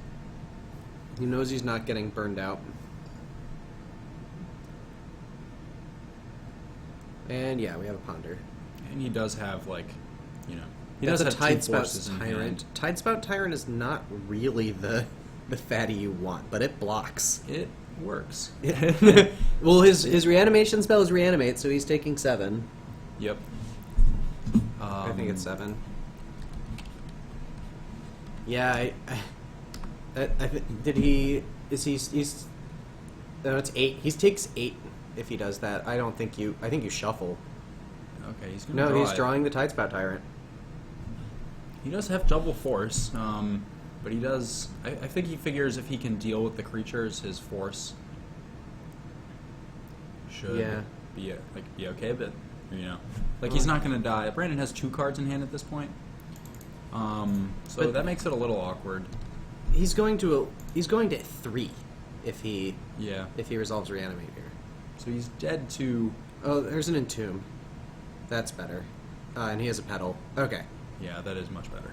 He knows he's not getting burned out. And yeah, we have a Ponder. And he does have he That's does a have 2 Tidespout forces in Tyrant. hand. Tidespout Tyrant is not really the fatty you want, but it blocks. It works. Well, his reanimation spell is reanimate, so he's taking 7. Yep. I think it's 7. Yeah, did he? Is he? He's. No, it's 8. He takes 8 if he does that. I don't think you. I think you shuffle. Okay, he's going to No, draw he's it. drawing the Tidespout Tyrant. He does have double force, but he does. I think he figures if he can deal with the creatures, his force should Yeah. be okay. But he's not going to die. Brandon has 2 cards in hand at this point, so But- that makes it a little awkward. He's going to 3 if he Yeah. resolves Reanimate here. So he's dead to. Oh, there's an Entomb. That's better. And he has a Petal. Okay. Yeah, that is much better.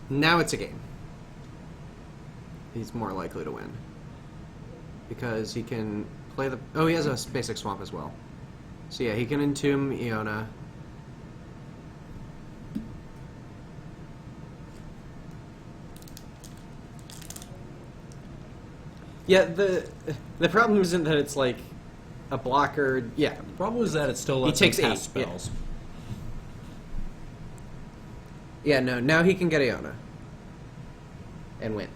Now it's a game. He's more likely to win. Because he can play the... Oh, he has a basic swamp as well. So yeah, he can Entomb Iona. Yeah, the problem isn't that it's like a blocker. Yeah, The problem is that it still lets takes him cast 8, yeah. spells. yeah. No, now he can get Iona and win.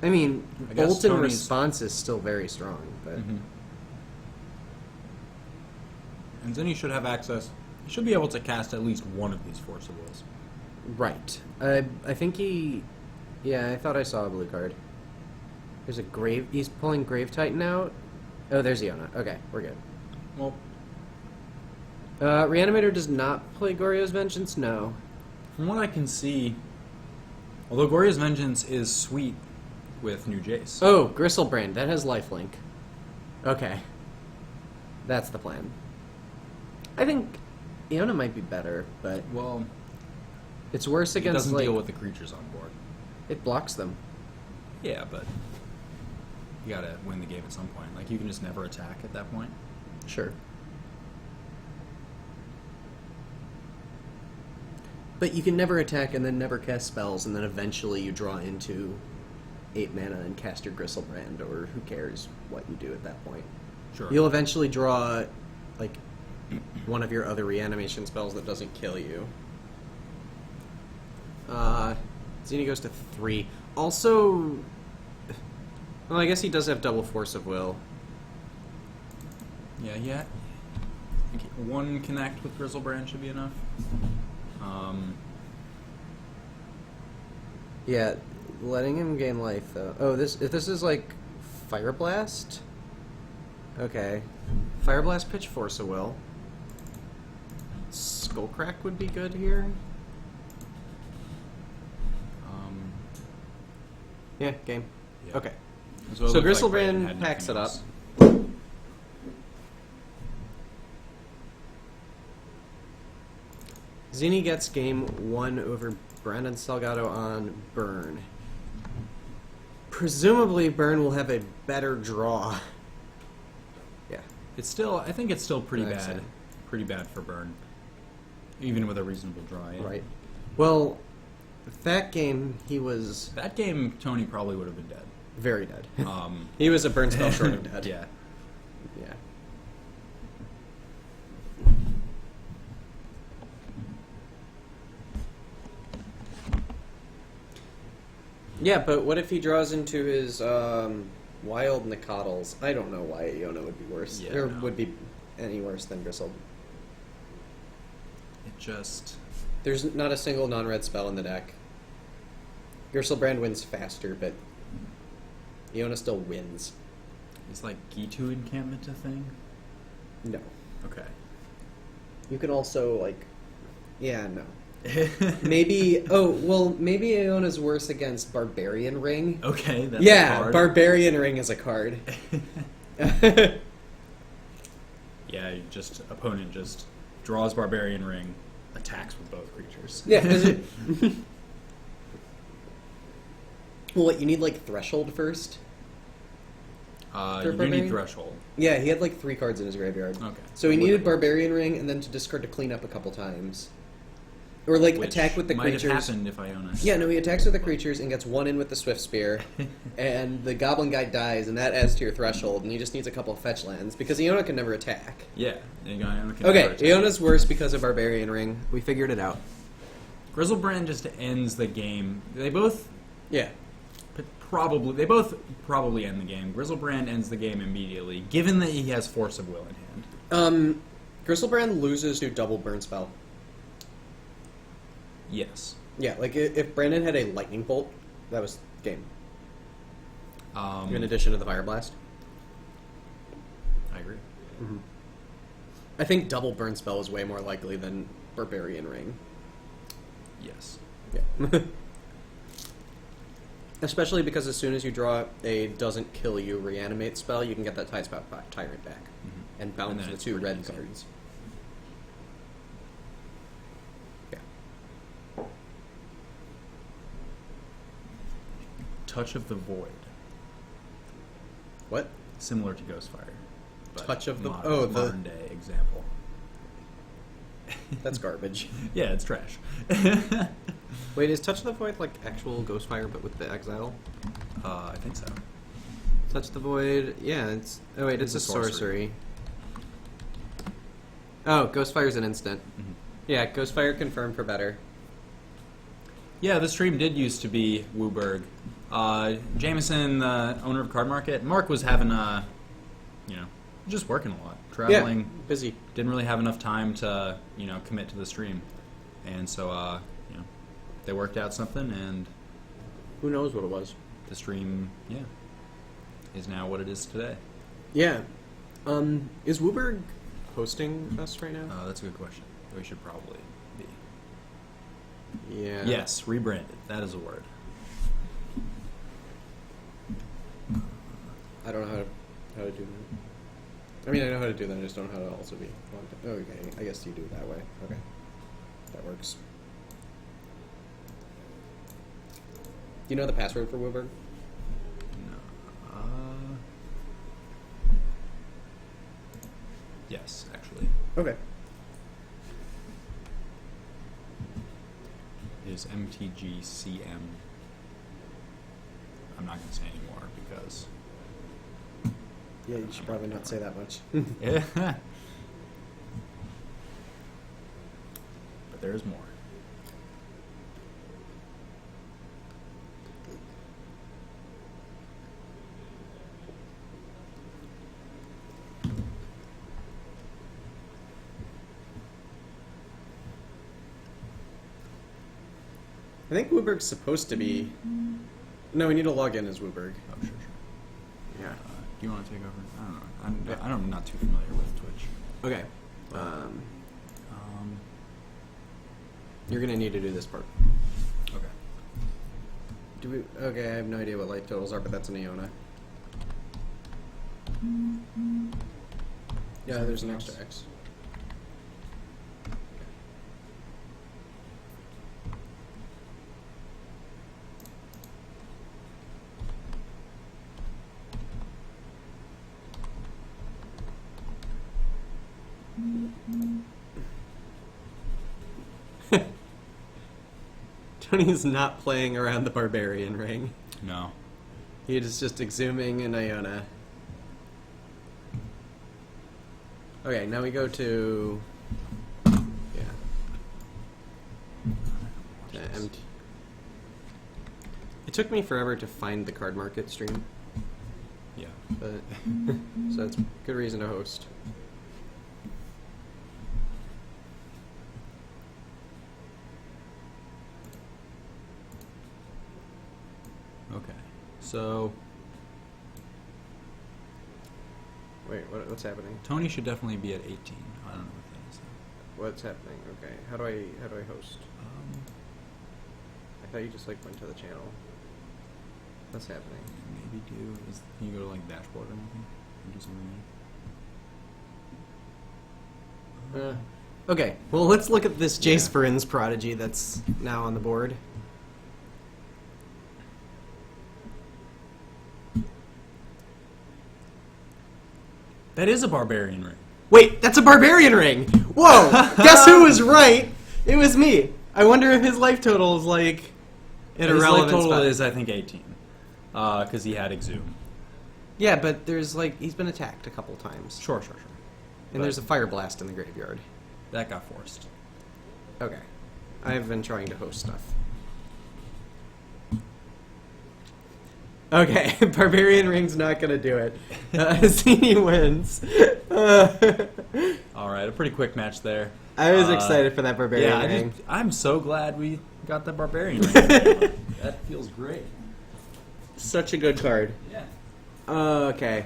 I mean, I guess bolt and Tony's- response is still very strong, but And then he should have access. He should be able to cast at least one of these Force of Wills. right. I think he. Yeah, I thought I saw a blue card. There's a grave. He's pulling Grave Titan out. Oh, there's Iona. Okay, we're good. Well, Reanimator does not play Goryo's Vengeance. No. from what I can see, although Gorya's Vengeance is sweet with new Jace. Oh, Gristlebrand. That has lifelink. Okay. That's the plan. I think Iona might be better, but Well, it's worse it against doesn't like deal with the creatures on board. it blocks them. Yeah, but you gotta win the game at some point. Like, you can just never attack at that point. Sure. But you can never attack and then never cast spells, and then eventually you draw into 8 mana and cast your Gristlebrand, or who cares what you do at that point. Sure. You'll eventually draw, like, one of your other reanimation spells that doesn't kill you. Zini goes to 3. Also, well, I guess he does have double Force of Will. Yeah. Okay, one connect with Grizzlebrand should be enough. Yeah, letting him gain life though. Oh, if this is like Fire Blast. Okay, Fire Blast, pitch Force of Will. Skullcrack would be good here. Yeah, game. Yeah. Okay. That's So what it looked like, Gristlebrand right? It had packs it nothing up. else. Zini gets game 1 over Brandon Salgado on Burn. Presumably, Burn will have a better draw. Yeah. I think it's still pretty I'd bad. say. Pretty bad for Burn. Even with a reasonable draw, yeah. Right. Well, that game, he was That game, Tony probably would have been dead. very dead. Um, He was a burn spell short of dead. yeah. Yeah. Yeah, but what if he draws into his wild Nicodles? I don't know why Iona would be worse. Yeah, or no. would be any worse than Gristle. It just... There's not a single non-red spell in the deck. Gristlebrand wins faster, but Iona still wins. Is like Gitu encampment a thing? No. Okay. You can also, like... Yeah, no. Maybe... Oh, well, maybe Iona's worse against Barbarian Ring. Okay, that's a Yeah, card. Barbarian Ring is a card. Yeah, opponent just draws Barbarian Ring, attacks with both creatures. Yeah. Well, what, you need, like, Threshold first? You do Barbarian? need Threshold. Yeah, he had, like, 3 cards in his graveyard. Okay. So he Would- needed Barbarian Ring, and then to discard to clean up a couple times. Or, like, which attack with the might creatures. have happened if Iona... Yeah, no, he attacks with the creatures and gets 1 in with the Swift Spear, and the Goblin guy dies, and that adds to your Threshold, and he just needs a couple of fetch lands, because Iona can never attack. Yeah. Iona can Okay, never attack. Iona's worse because of Barbarian Ring. We figured it out. Grizzlebrand just ends the game. They both Yeah. probably end the game. Grizzlebrand ends the game immediately, given that he has Force of Will in hand. Gristlebrand loses to double burn spell. Yes. Yeah, like if Brandon had a lightning bolt, that was game. In addition to the fire blast. I agree. I think double burn spell is way more likely than Barbarian Ring. Yes. Yeah. Especially because as soon as you draw a doesn't kill you reanimate spell, you can get that Tidespout Tyrant back. And bounce And then the it's 2 pretty red easy. cards. Yeah. Touch of the Void. What? Similar to Ghostfire. but Touch of the- modern day example. That's garbage. Yeah, it's trash. Wait, is Touch of the Void like actual Ghostfire but with the exile? I think so. Touch the Void, yeah, it's... Oh wait, it's a sorcery. Oh, Ghostfire's an instant. Mhm. Yeah, Ghostfire confirmed for better. Yeah, the stream did used to be Wooburg, Jameson, the owner of Card Market, Mark was having, just working a lot, traveling. Yeah, busy. Didn't really have enough time to, commit to the stream. And so, they worked out something, and Who knows what it was? the stream, is now what it is today. Yeah. Is Wooberg hosting us right now? That's a good question. We should probably be. Yeah. Yes, rebranded. That is a word. I don't know how to do that. I mean, I know how to do that. I just don't know how to also be. Okay, I guess you do it that way. Okay, that works. Do you know the password for Wooberg? No. Yes, actually. Okay. It is MTGCM. I'm not going to say anymore because... Yeah, you should probably not say that much. Yeah. But there's more. I think Wooberg's supposed to be. No, we need to log in as Wooberg. Oh, sure. Yeah. Do you want to take over? I don't know. I'm not too familiar with Twitch. Okay. You're gonna need to do this part. Okay. Do we? Okay, I have no idea what light totals are, but that's an Iona. Yeah, there's an extra X. Tony's not playing around the barbarian ring. No. He is just exhuming an Iona. Okay, now we go to... Yeah. MT. It took me forever to find the card market stream, Yeah. but so it's a good reason to host. Okay. So Wait, what's happening? Tony should definitely be at 18. I don't know what that is. What's happening? Okay, how do I host? I thought you just like went to the channel. What's happening? Maybe can you go to like dashboard or anything? Or do something there? Okay, well let's look at this Jace Varin's prodigy that's now on the board. That is a barbarian ring. Wait, that's a barbarian ring! Whoa! Guess who was right? It was me. I wonder if his life total is like an His irrelevant life total spot. is I think 18. Because he had exhume. Yeah, but there's like he's been attacked a couple times. Sure. And But- there's a fire blast in the graveyard. That got forced. Okay. I've been trying to host stuff. Okay, Barbarian Ring's not gonna do it. Zini wins. All right, a pretty quick match there. I was excited for that Barbarian Yeah, Ring. I'm so glad we got the barbarian ring. That feels great. Such a good card. Yeah. Okay.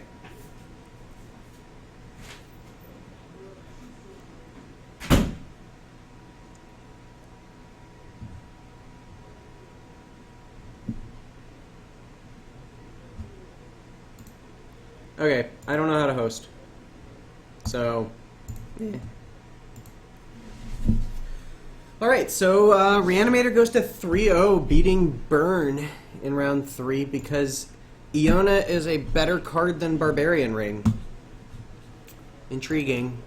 Okay, I don't know how to host. So, Alright, so Reanimator goes to 3-0, beating Burn in round 3 because Iona is a better card than Barbarian Ring. Intriguing.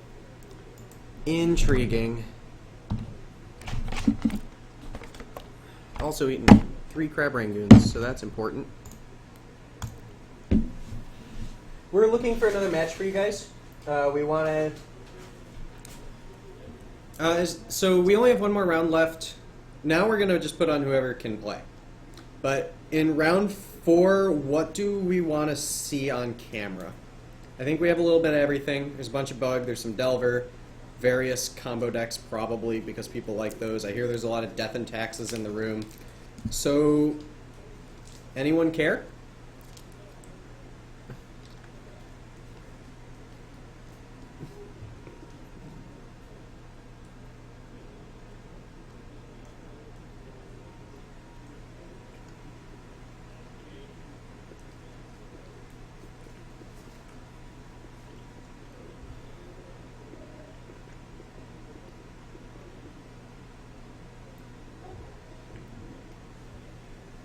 Also eaten 3 Crab Rangoons, so that's important. We're looking for another match for you guys. We want to... so we only have one more round left. Now we're going to just put on whoever can play. But in round 4, what do we want to see on camera? I think we have a little bit of everything. There's a bunch of bug. There's some Delver. Various combo decks, probably, because people like those. I hear there's a lot of Death and Taxes in the room. So, anyone care?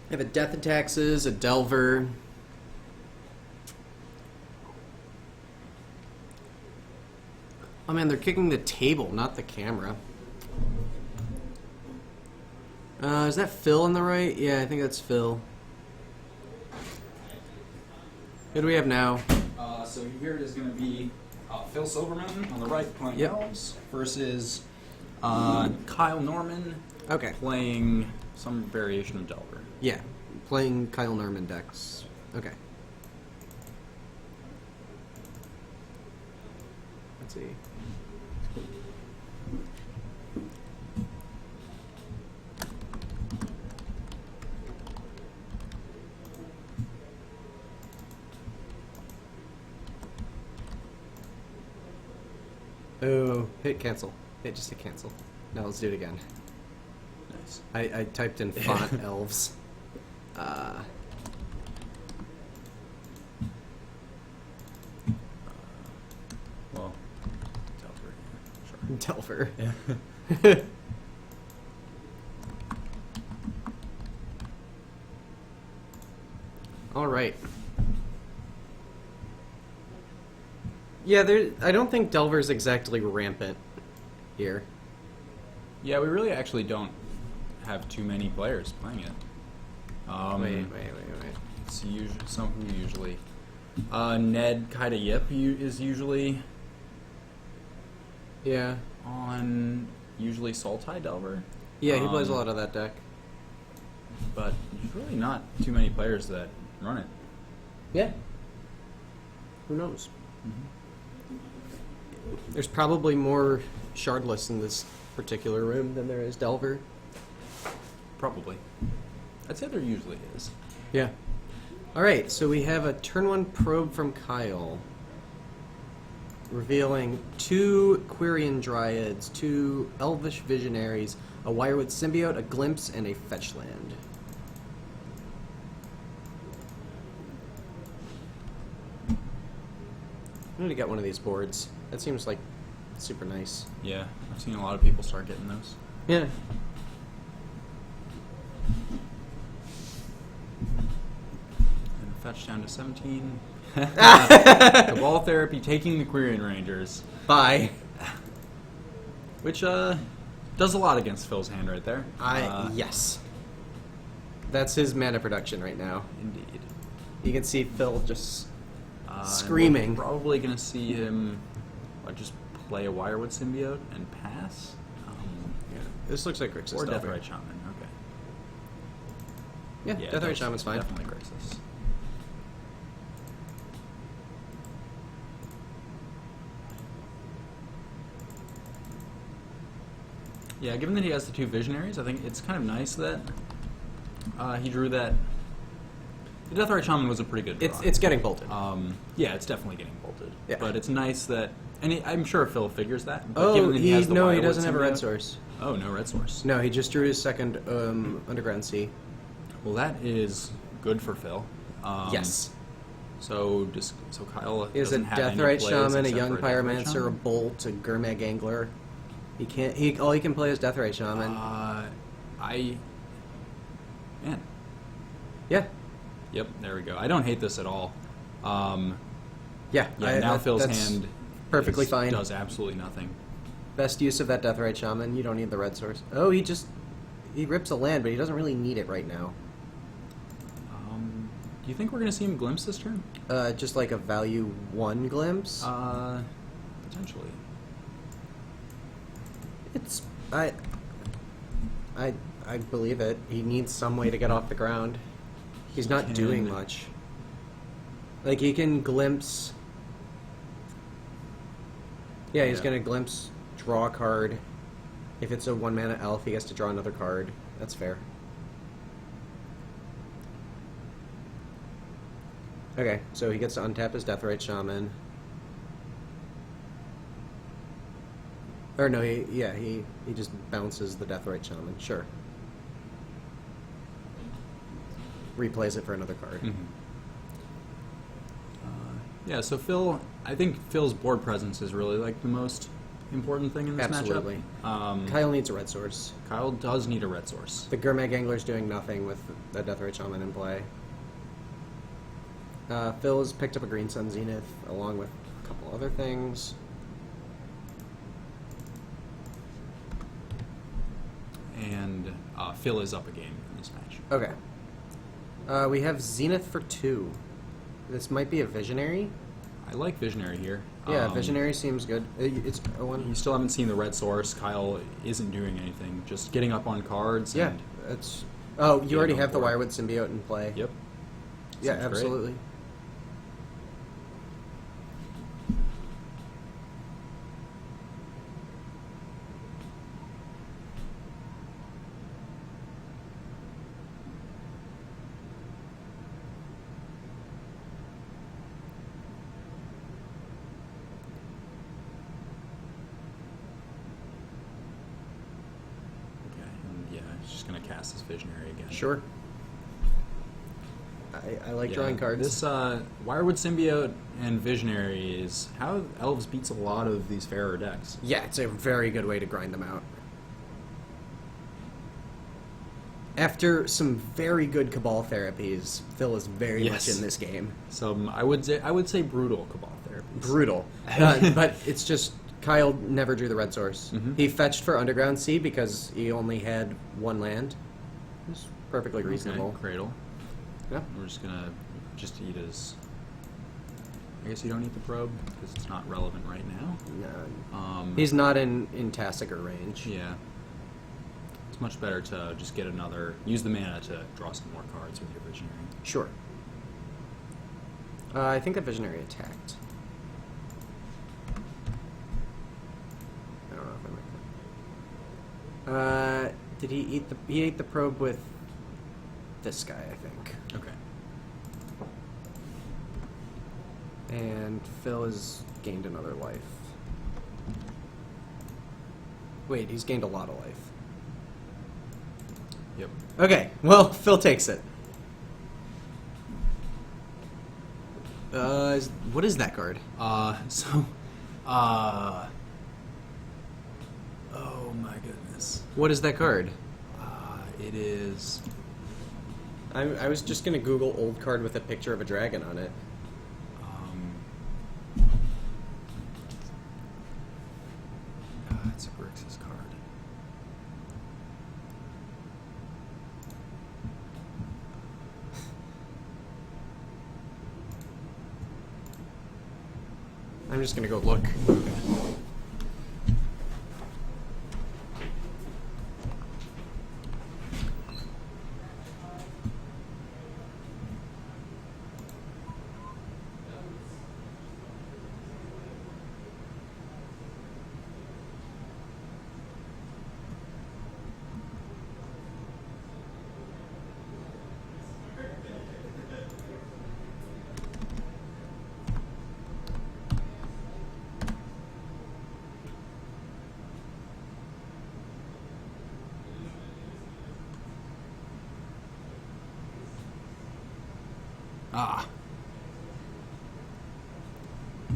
I have a Death and Taxes, a Delver. Oh man, they're kicking the table, not the camera. Is that Phil on the right? Yeah, I think that's Phil. Who do we have now? So here it is going to be Phil Silverman on the right playing Yep. Elves versus Kyle Norman Okay. playing some variation of Delver. Yeah, playing Kyle Norman decks. Okay. Let's see. Oh, hit cancel. Just hit cancel. No, let's do it again. Nice. I typed in font elves. Well, Delver. Sure. Delver. Yeah. All right. Yeah, I don't think Delver's exactly rampant here. Yeah, we really actually don't have too many players playing it. Wait. It's usually some who usually. Ned Kaida Yip is usually Yeah. on usually Sultai Delver. Yeah, he plays a lot of that deck. But there's really not too many players that run it. Yeah. Who knows? There's probably more Shardless in this particular room than there is Delver. Probably. I'd say there usually is. Yeah. Alright, so we have a turn 1 probe from Kyle. Revealing 2 Quirion Dryads, 2 Elvish Visionaries, a Wirewood Symbiote, a Glimpse, and a Fetch Land. I need to get one of these boards. That seems like super nice. Yeah, I've seen a lot of people start getting those. Yeah. And fetch down to 17. Cabal Therapy taking the Quirion Rangers. Bye. Which does a lot against Phil's hand right there. Yes. That's his mana production right now. Indeed. You can see Phil just And screaming. we're probably going to see him just play a Wirewood Symbiote and pass. Yeah. This looks like Grixis. Or Delver. Deathrite Shaman, okay. Yeah, Deathrite Shaman's fine. Definitely Grixis. Yeah, given that he has the 2 Visionaries, I think it's kind of nice that he drew that. The Deathrite Shaman was a pretty good draw. It's getting bolted. Yeah, it's definitely getting bolted. Yeah. But it's nice that, and I'm sure Phil figures that. But given Oh, that he has the he Wirewood doesn't have a red symbiote- source. Oh, no red source. No, he just drew his second Underground Sea. Well, that is good for Phil. Yes. So Kyle He has a doesn't have any Deathrite plays Shaman, a except Young for Deathrite Pyromancer, a Shaman? Bolt, a Gurmag Angler. He can't. All he can play is Deathrite Shaman. Man. Yeah. Yep, there we go. I don't hate this at all. Yeah. Now Phil's that's hand perfectly fine. Does absolutely nothing. Best use of that Deathrite Shaman. You don't need the red source. Oh, he rips a land, but he doesn't really need it right now. Do you think we're going to see him glimpse this turn? Just like a value 1 glimpse. Potentially. It's I I believe it. He needs some way to get off the ground. He's not Can- doing much. Like, he can glimpse... Yeah, he's Yeah. going to glimpse, draw a card. If it's a 1-mana elf, he has to draw another card. That's fair. Okay, so he gets to untap his Deathrite Shaman. Or no, he just bounces the Deathrite Shaman. Sure. Replays it for another card. Mhm. Yeah, so Phil, I think Phil's board presence is really like the most important thing in this Absolutely. matchup. Kyle needs a red source. Kyle does need a red source. The Gurmag Angler's doing nothing with the Deathrite Shaman in play. Phil has picked up a Green Sun Zenith along with a couple other things. And Phil is up a game in this match. Okay. We have Zenith for 2. This might be a Visionary. I like Visionary here. Yeah, Visionary seems good. It's a You 1. still haven't seen the red source. Kyle isn't doing anything. Just getting up on cards. Yeah, And, it's... Oh, you Yeah, already go have the for it. Wirewood Symbiote in play. Yep. Yeah, Seems great. absolutely. Okay. And yeah, he's just gonna cast his Visionary again. Sure. I like drawing cards. This Wirewood Symbiote and Visionary is how Elves beats a lot of these fairer decks. Yeah, it's a very good way to grind them out. After some very good Cabal therapies, Phil is very Yes. much in this game. Some I would say brutal Cabal therapies. Brutal. But it's just Kyle never drew the red source. Mhm. He fetched for Underground Sea because he only had 1 land. It's perfectly reasonable. Okay, Cradle. Yeah. We're just gonna eat his. I guess you don't eat the probe because it's not relevant right now. No. He's not in Tassiger range. Yeah. It's much better to just get another. Use the mana to draw some more cards with your Visionary. Sure. I think the Visionary attacked. I don't know if I make that. Did he eat the... He ate the probe with this guy, I think. Okay. And Phil has gained another life. Wait, he's gained a lot of life. Yep. Okay, well, Phil takes it. What is that card? Oh my goodness. What is that card? It is. I was just gonna Google old card with a picture of a dragon on it. It's a Grixis card. I'm just gonna go look.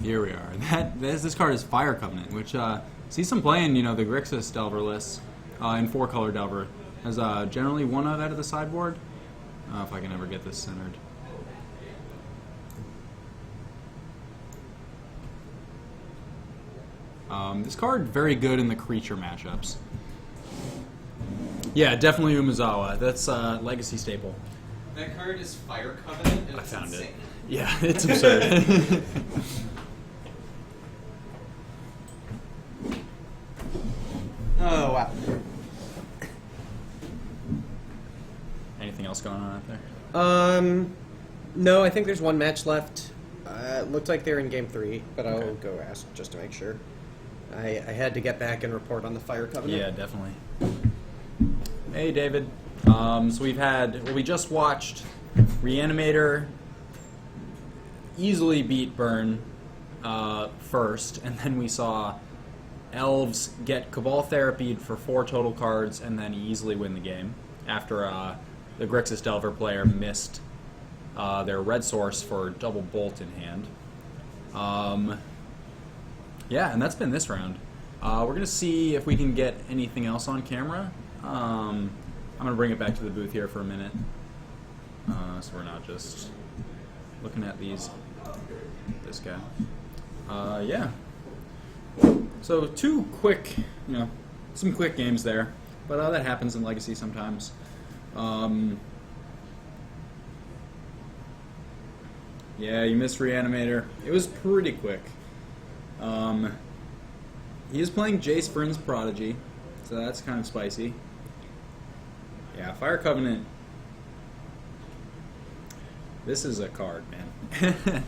Here we are. This card is Fire Covenant, which sees some play in the Grixis Delver list in 4-color Delver. Has generally one out of the sideboard. I don't know if I can ever get this centered. This card very good in the creature matchups. Yeah, definitely Umezawa. That's legacy staple. That card is Fire Covenant. And I it's found insane. it. Yeah, it's absurd. Oh wow. anything else going on out there? No, I think there's one match left. It looked like they're in game 3, but I'll Okay. go ask just to make sure. I had to get back and report on the Fire Covenant. Yeah, definitely. Hey, David. So we just watched Reanimator easily beat Burn first, and then we saw Elves get Cabal Therapied for 4 total cards and then easily win the game after the Grixis Delver player missed their red source for double bolt in hand. Yeah, and that's been this round. We're going to see if we can get anything else on camera. I'm going to bring it back to the booth here for a minute. So we're not just looking at this guy. Yeah. So 2 quick, some quick games there. But that happens in Legacy sometimes. Yeah, you missed Reanimator. It was pretty quick. He is playing Jace Vryn's Prodigy, so that's kind of spicy. Yeah, Fire Covenant. This is a card, man.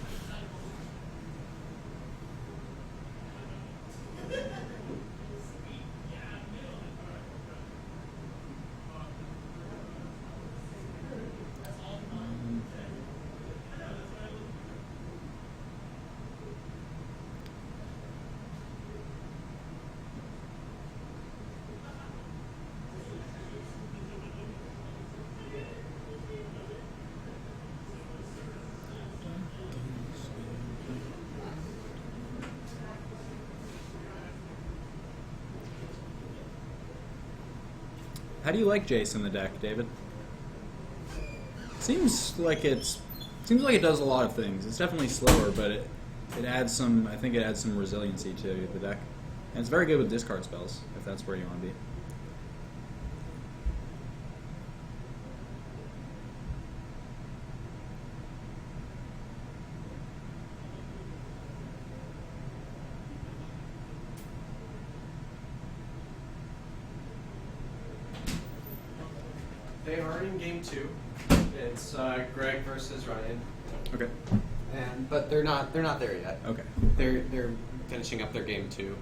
How do you like Jace in the deck, David? Seems like it does a lot of things. It's definitely slower, but it adds some. I think it adds some resiliency to the deck, and it's very good with discard spells if that's where you want to be. They are in game 2. It's Greg versus Ryan, Okay. but they're not there yet. Okay. They're finishing up their game 2.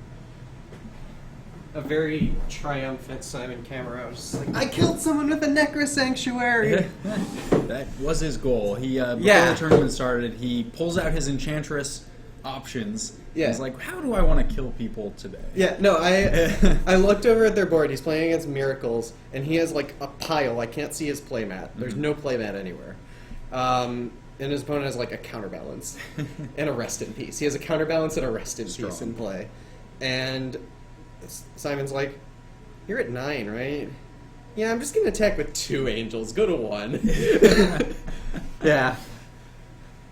A very triumphant Simon Camero, just like, I killed someone with a Necro Sanctuary. That was his goal. He before Yeah. the tournament started, he pulls out his Enchantress options. Yeah. He's like, how do I want to kill people today? Yeah, no, I looked over at their board. He's playing against Miracles, and he has like a pile. I can't see his playmat. There's no playmat anywhere. And his opponent has like a counterbalance and a Rest in Peace. He has a counterbalance and a Rest in Peace in play. And Simon's like, "You're at 9, right? Yeah, I'm just gonna attack with 2 angels. Go to 1." Yeah.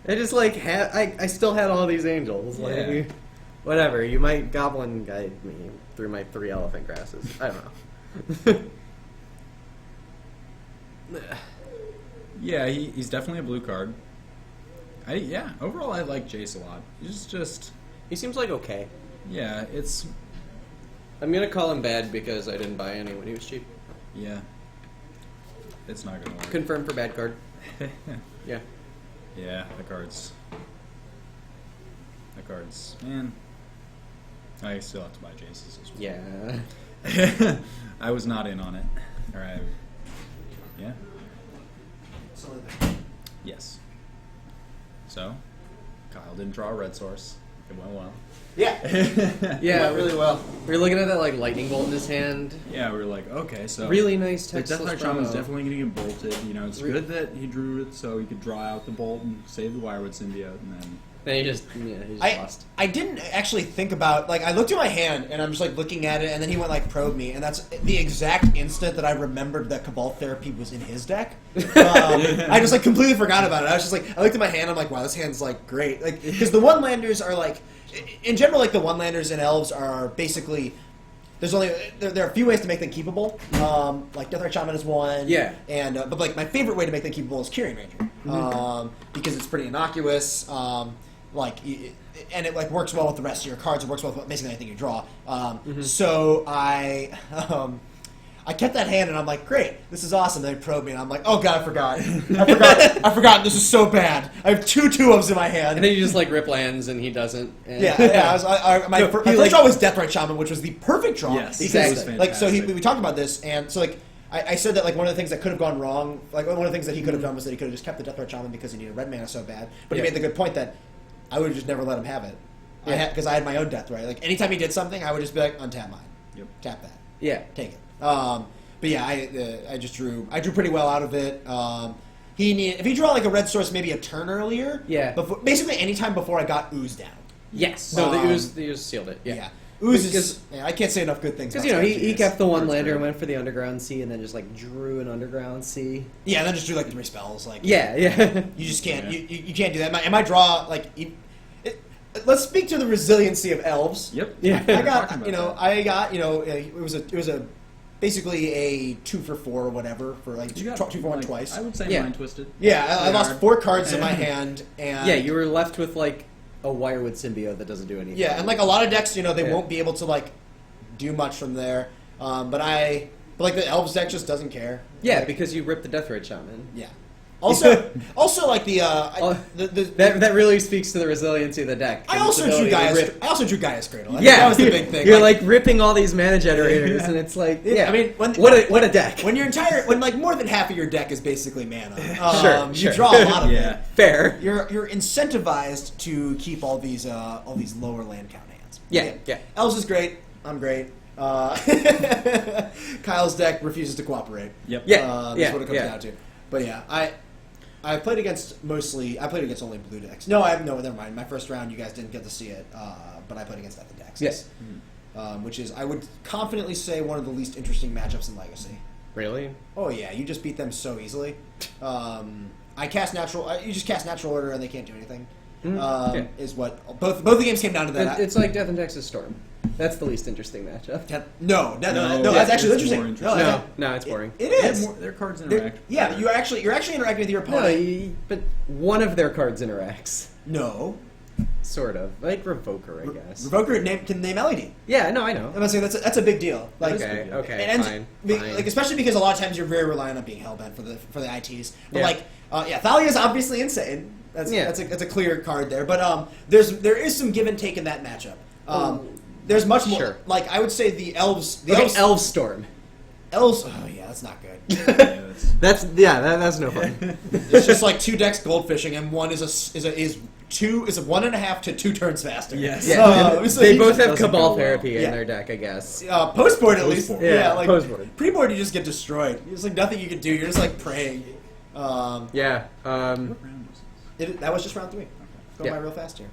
I just like I still had all these angels. Like, Yeah. whatever. You might goblin guide me through my 3 elephant grasses. I don't know. Yeah, he's definitely a blue card. Overall I like Jace a lot. He's just He seems like okay. yeah, it's I'm gonna call him bad because I didn't buy any when he was cheap. yeah. It's not gonna work. Confirmed for bad card. Yeah. Yeah, the cards. Man. I still have to buy Jace's as well. Yeah. I was not in on it. Alright. Yeah. Yes. So, Kyle didn't draw a red source. It went well. Yeah. Yeah, really well. We were looking at that like lightning bolt in his hand. Yeah, we were like, okay, so Really nice the text. Death Knight Shaman's definitely going to get bolted. It's good that he drew it so he could draw out the bolt and save the Wirewood symbiote, and then Then he just lost. I didn't actually think about, like, I looked at my hand and I'm just like looking at it, and then he went like probe me, and that's the exact instant that I remembered that Cabal Therapy was in his deck. I just like completely forgot about it. I was just like, I looked at my hand, I'm like, wow, this hand's like great, like, because the one landers are like, in general, like the one landers in Elves are basically. There are a few ways to make them keepable. Like Death Knight Shaman is one. Yeah. And but like my favorite way to make them keepable is Curing Ranger, because it's pretty innocuous. And it like works well with the rest of your cards. It works well with basically anything you draw. So I I kept that hand, and I'm like, great, this is awesome. They probe me, and I'm like, oh god, I forgot. I forgot. This is so bad. I have 2 2-ofs in my hand. And then you just like rip lands and he doesn't. And Yeah. My first draw was Deathrite Shaman, which was the perfect draw. Yes, because, exactly. like, so we talked about this, and so like I said that like one of the things that could have gone wrong, like one of the things that he could have done was that he could have just kept the Deathrite Shaman because he needed red mana so bad. But he Yeah. made the good point that I would have just never let him have it. Yeah. Because I had my own Deathrite. Like anytime he did something, I would just be like, untap mine. Yep. Tap that. Yeah. Take it. But yeah, I just drew pretty well out of it. If he drew like a red source maybe a turn earlier, Yeah. basically any time before I got Ooze down. Yes. No, Um, the ooze sealed it. Yeah. Ooze Because- is. Yeah, I can't say enough good things. Because about he strategies. kept the one That's lander great. and went for the underground sea and then just like drew an underground sea. Yeah, and then just drew like 3 spells. Like Yeah. you just can't. Yeah. You can't do that. And my draw like. Let's speak to the resiliency of elves. Yep. Yeah. I got Talking about you know that. I got you know it was a basically a 2 for 4 or whatever for like You got 2 for 1 like, twice. I would say Yeah. Mind Twisted. Yeah, I Pretty lost hard. 4 cards in my hand, and Yeah, you were left with like a Wirewood symbiote that doesn't do anything. yeah, and like a lot of decks, you know, they Yeah. won't be able to like do much from there. But like the elves deck just doesn't care. Yeah, Like, because you ripped the Deathrite Shaman. yeah. Also like the That really speaks to the resiliency of the deck. I and its also drew ability to rip. Gaia's Cradle. I think Yeah, that was the big thing. You're like ripping all these mana generators, and it's like, Yeah, yeah. I mean, what a deck. when like more than half of your deck is basically mana, Sure, you sure. draw a lot of Yeah. it. Fair. You're incentivized to keep all these lower land count hands. Yeah. Elves is great. I'm great. Kyle's deck refuses to cooperate. Yep. Yeah, That's what it comes down to. But yeah, I played against only blue decks. No, never mind. My first round, you guys didn't get to see it, but I played against Death decks. Yes. Which is, I would confidently say, one of the least interesting matchups in Legacy. Really? Oh yeah, you just beat them so easily. I cast natural. You just cast natural order, and they can't do anything. Yeah. Is what both the games came down to that. It's like Death and Texas Storm. That's the least interesting matchup. No, No, that's actually it's interesting. more interesting. No, it's boring. It They have is. their cards They're- interact. Yeah, you're actually interacting with your No, opponent. but one of their cards interacts. No, Sort of. Like Revoker, I guess. Revoker can name LED. Yeah, no, I know. I'm gonna say that's a big deal. Like, Okay, okay, and fine. like especially because a lot of times you're very reliant on being hellbent for the ITs. But Yeah. like, Thalia is obviously insane. That's Yeah. that's a clear card there. But there is some give and take in that matchup. There's much more. Sure. Like I would say the elves. Okay, Elf Storm. Elves. Oh yeah, that's not good. Yeah, That's no fun. It's just like 2 decks goldfishing, and one is a 1.5 to 2 turns faster. Yes. Yeah. So They you both just- have Cabal go well. Therapy Yeah. in their deck, I guess. Post board at least. Post-board. Yeah, like post-board. pre-board you just get destroyed. There's like nothing you can do. You're just like praying. Yeah. What round was this? That was just round 3. Go Yeah. by real fast here.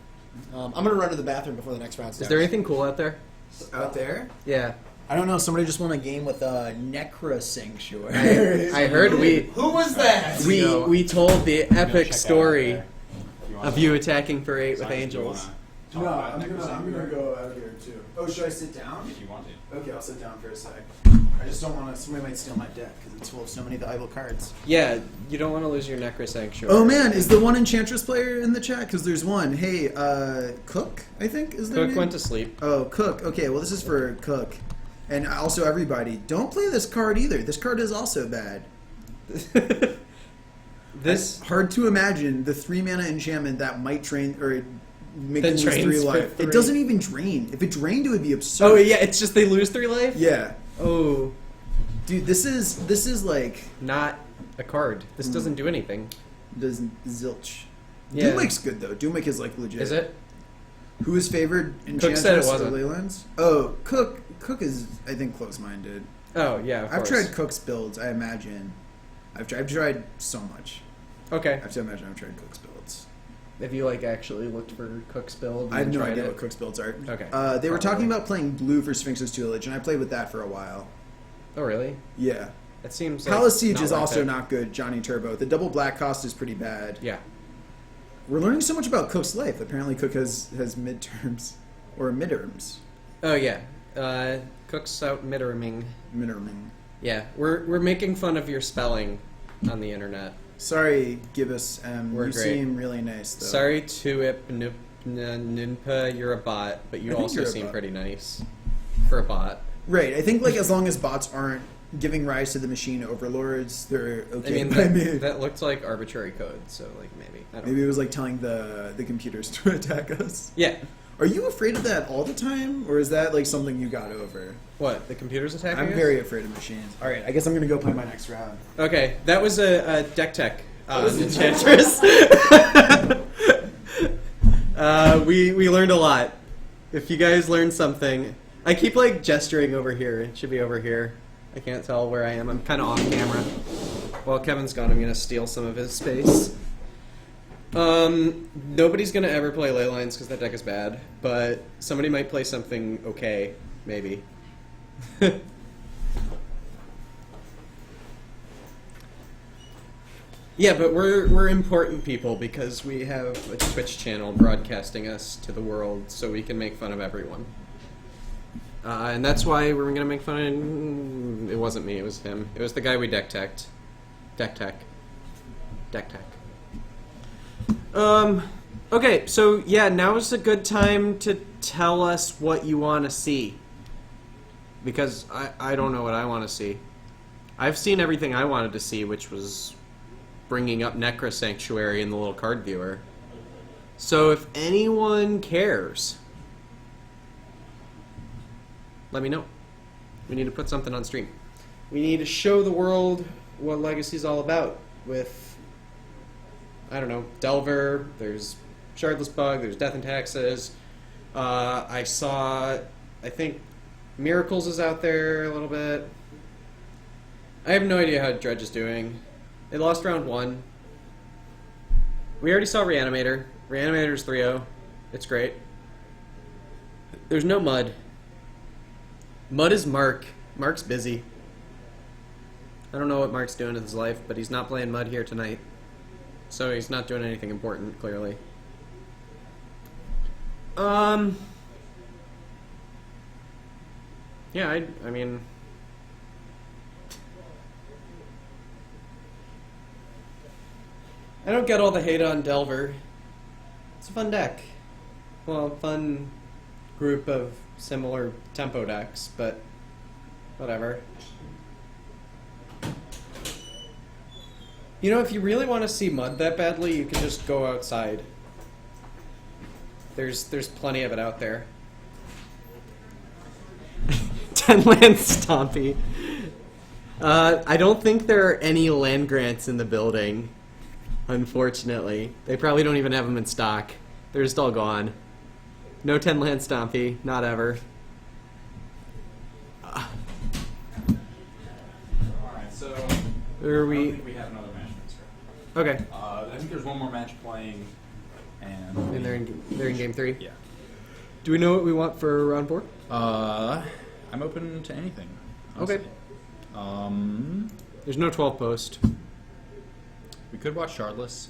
I'm gonna run to the bathroom before the next round starts. Is there anything cool out there? Out there? Yeah. I don't know. Somebody just won a game with Necro Sanctuary. I heard Who was that? we told the epic check out story there. If you want of to. you attacking for 8 with Besides, if you angels. wanna No, talk about I'm Necro gonna Sanctuary, go out here too. Oh, should I sit down? If you want to. Okay, I'll sit down for a sec. I just don't want to. Somebody might steal my deck because it's full of so many valuable cards. Yeah, you don't want to lose your Necro Sanctuary. Oh man, is the one Enchantress player in the chat? Because there's one. Hey, Cook, I think is their Cook name? went to sleep. Oh, Cook. Okay, well this is for Cook, and also everybody. Don't play this card either. This card is also bad. This Hard to imagine the 3 mana enchantment that might drain or make That them lose drains 3 for life. 3. It doesn't even drain. If it drained, it would be absurd. Oh yeah, it's just they lose 3 life? Yeah, Oh, dude, this is like not a card. This doesn't do anything. doesn't zilch. Yeah. Doomwic's good though. Doomwick is like legit. Is it? Who is favored? Cook said it Enchantress or wasn't. Leylands? Oh, Cook is I think close-minded. Oh yeah, of I've course. tried Cook's builds. I imagine. I've tried so much. Okay. I have to imagine I've tried Cook's builds. Have you like actually looked for Cook's build? And I have no tried idea it? what Cook's builds are. Okay. They were talking Probably. about playing blue for Sphinx's Tutelage, and I played with that for a while. Oh really? Yeah. It seems. Like Palace Siege not is worth also it. not good, Johnny Turbo. The double black cost is pretty bad. Yeah. We're learning so much about Cook's life. Apparently Cook has midterms. Or midterms. Oh yeah. Cook's out midterming. Midterming. Yeah, we're making fun of your spelling on the internet. Sorry, Gibbous. We're You great. seem really nice, though. Sorry, Ninpa, you're a bot, but I you think also you're a seem bot. pretty nice for a bot. Right. I think like as long as bots aren't giving rise to the machine overlords. They're I okay. mean, by me. that looked like arbitrary code, so like maybe I don't Maybe know. it was like telling the computers to attack us. Yeah. Are you afraid of that all the time, or is that like something you got over? What? The computer's attacking I'm us? very afraid of machines. All right, I guess I'm gonna go play my next round. Okay, that was a deck tech enchantress. We learned a lot. If you guys learned something, I keep like gesturing over here. It should be over here. I can't tell where I am. I'm kind of off camera. While Kevin's gone, I'm gonna steal some of his space. Nobody's gonna ever play ley lines because that deck is bad. But somebody might play something okay, maybe. Yeah, but we're important people because we have a Twitch channel broadcasting us to the world, so we can make fun of everyone. And that's why we're gonna make fun of. It wasn't me; it was him. It was the guy we deck teched. Deck tech. Okay, so yeah, now is a good time to tell us what you want to see. Because I don't know what I want to see. I've seen everything I wanted to see, which was bringing up Necro Sanctuary in the little card viewer. So if anyone cares, let me know. We need to put something on stream. We need to show the world what Legacy's all about with, I don't know, Delver, there's Shardless Bug, there's Death and Taxes. I think Miracles is out there a little bit. I have no idea how Dredge is doing. They lost round 1. We already saw Reanimator. Reanimator's 3-0. It's great. There's no Mud. Mud is Mark. Mark's busy. I don't know what Mark's doing in his life, but he's not playing Mud here tonight. So he's not doing anything important, clearly. Yeah, I mean... I don't get all the hate on Delver. It's a fun deck. Well, fun group of similar tempo decks, but whatever. You know, if you really want to see Mud that badly, you can just go outside. There's plenty of it out there. 10 land Stompy. I don't think there are any land grants in the building. Unfortunately. They probably don't even have them in stock. They're just all gone. No 10 land Stompy. Not ever. Alright, so Are I we... don't think we have another match next round. Okay. I think there's one more match playing, and And they're in game 3? yeah. Do we know what we want for round 4? I'm open to anything. Okay. Honestly. There's no 12 post. We could watch Shardless.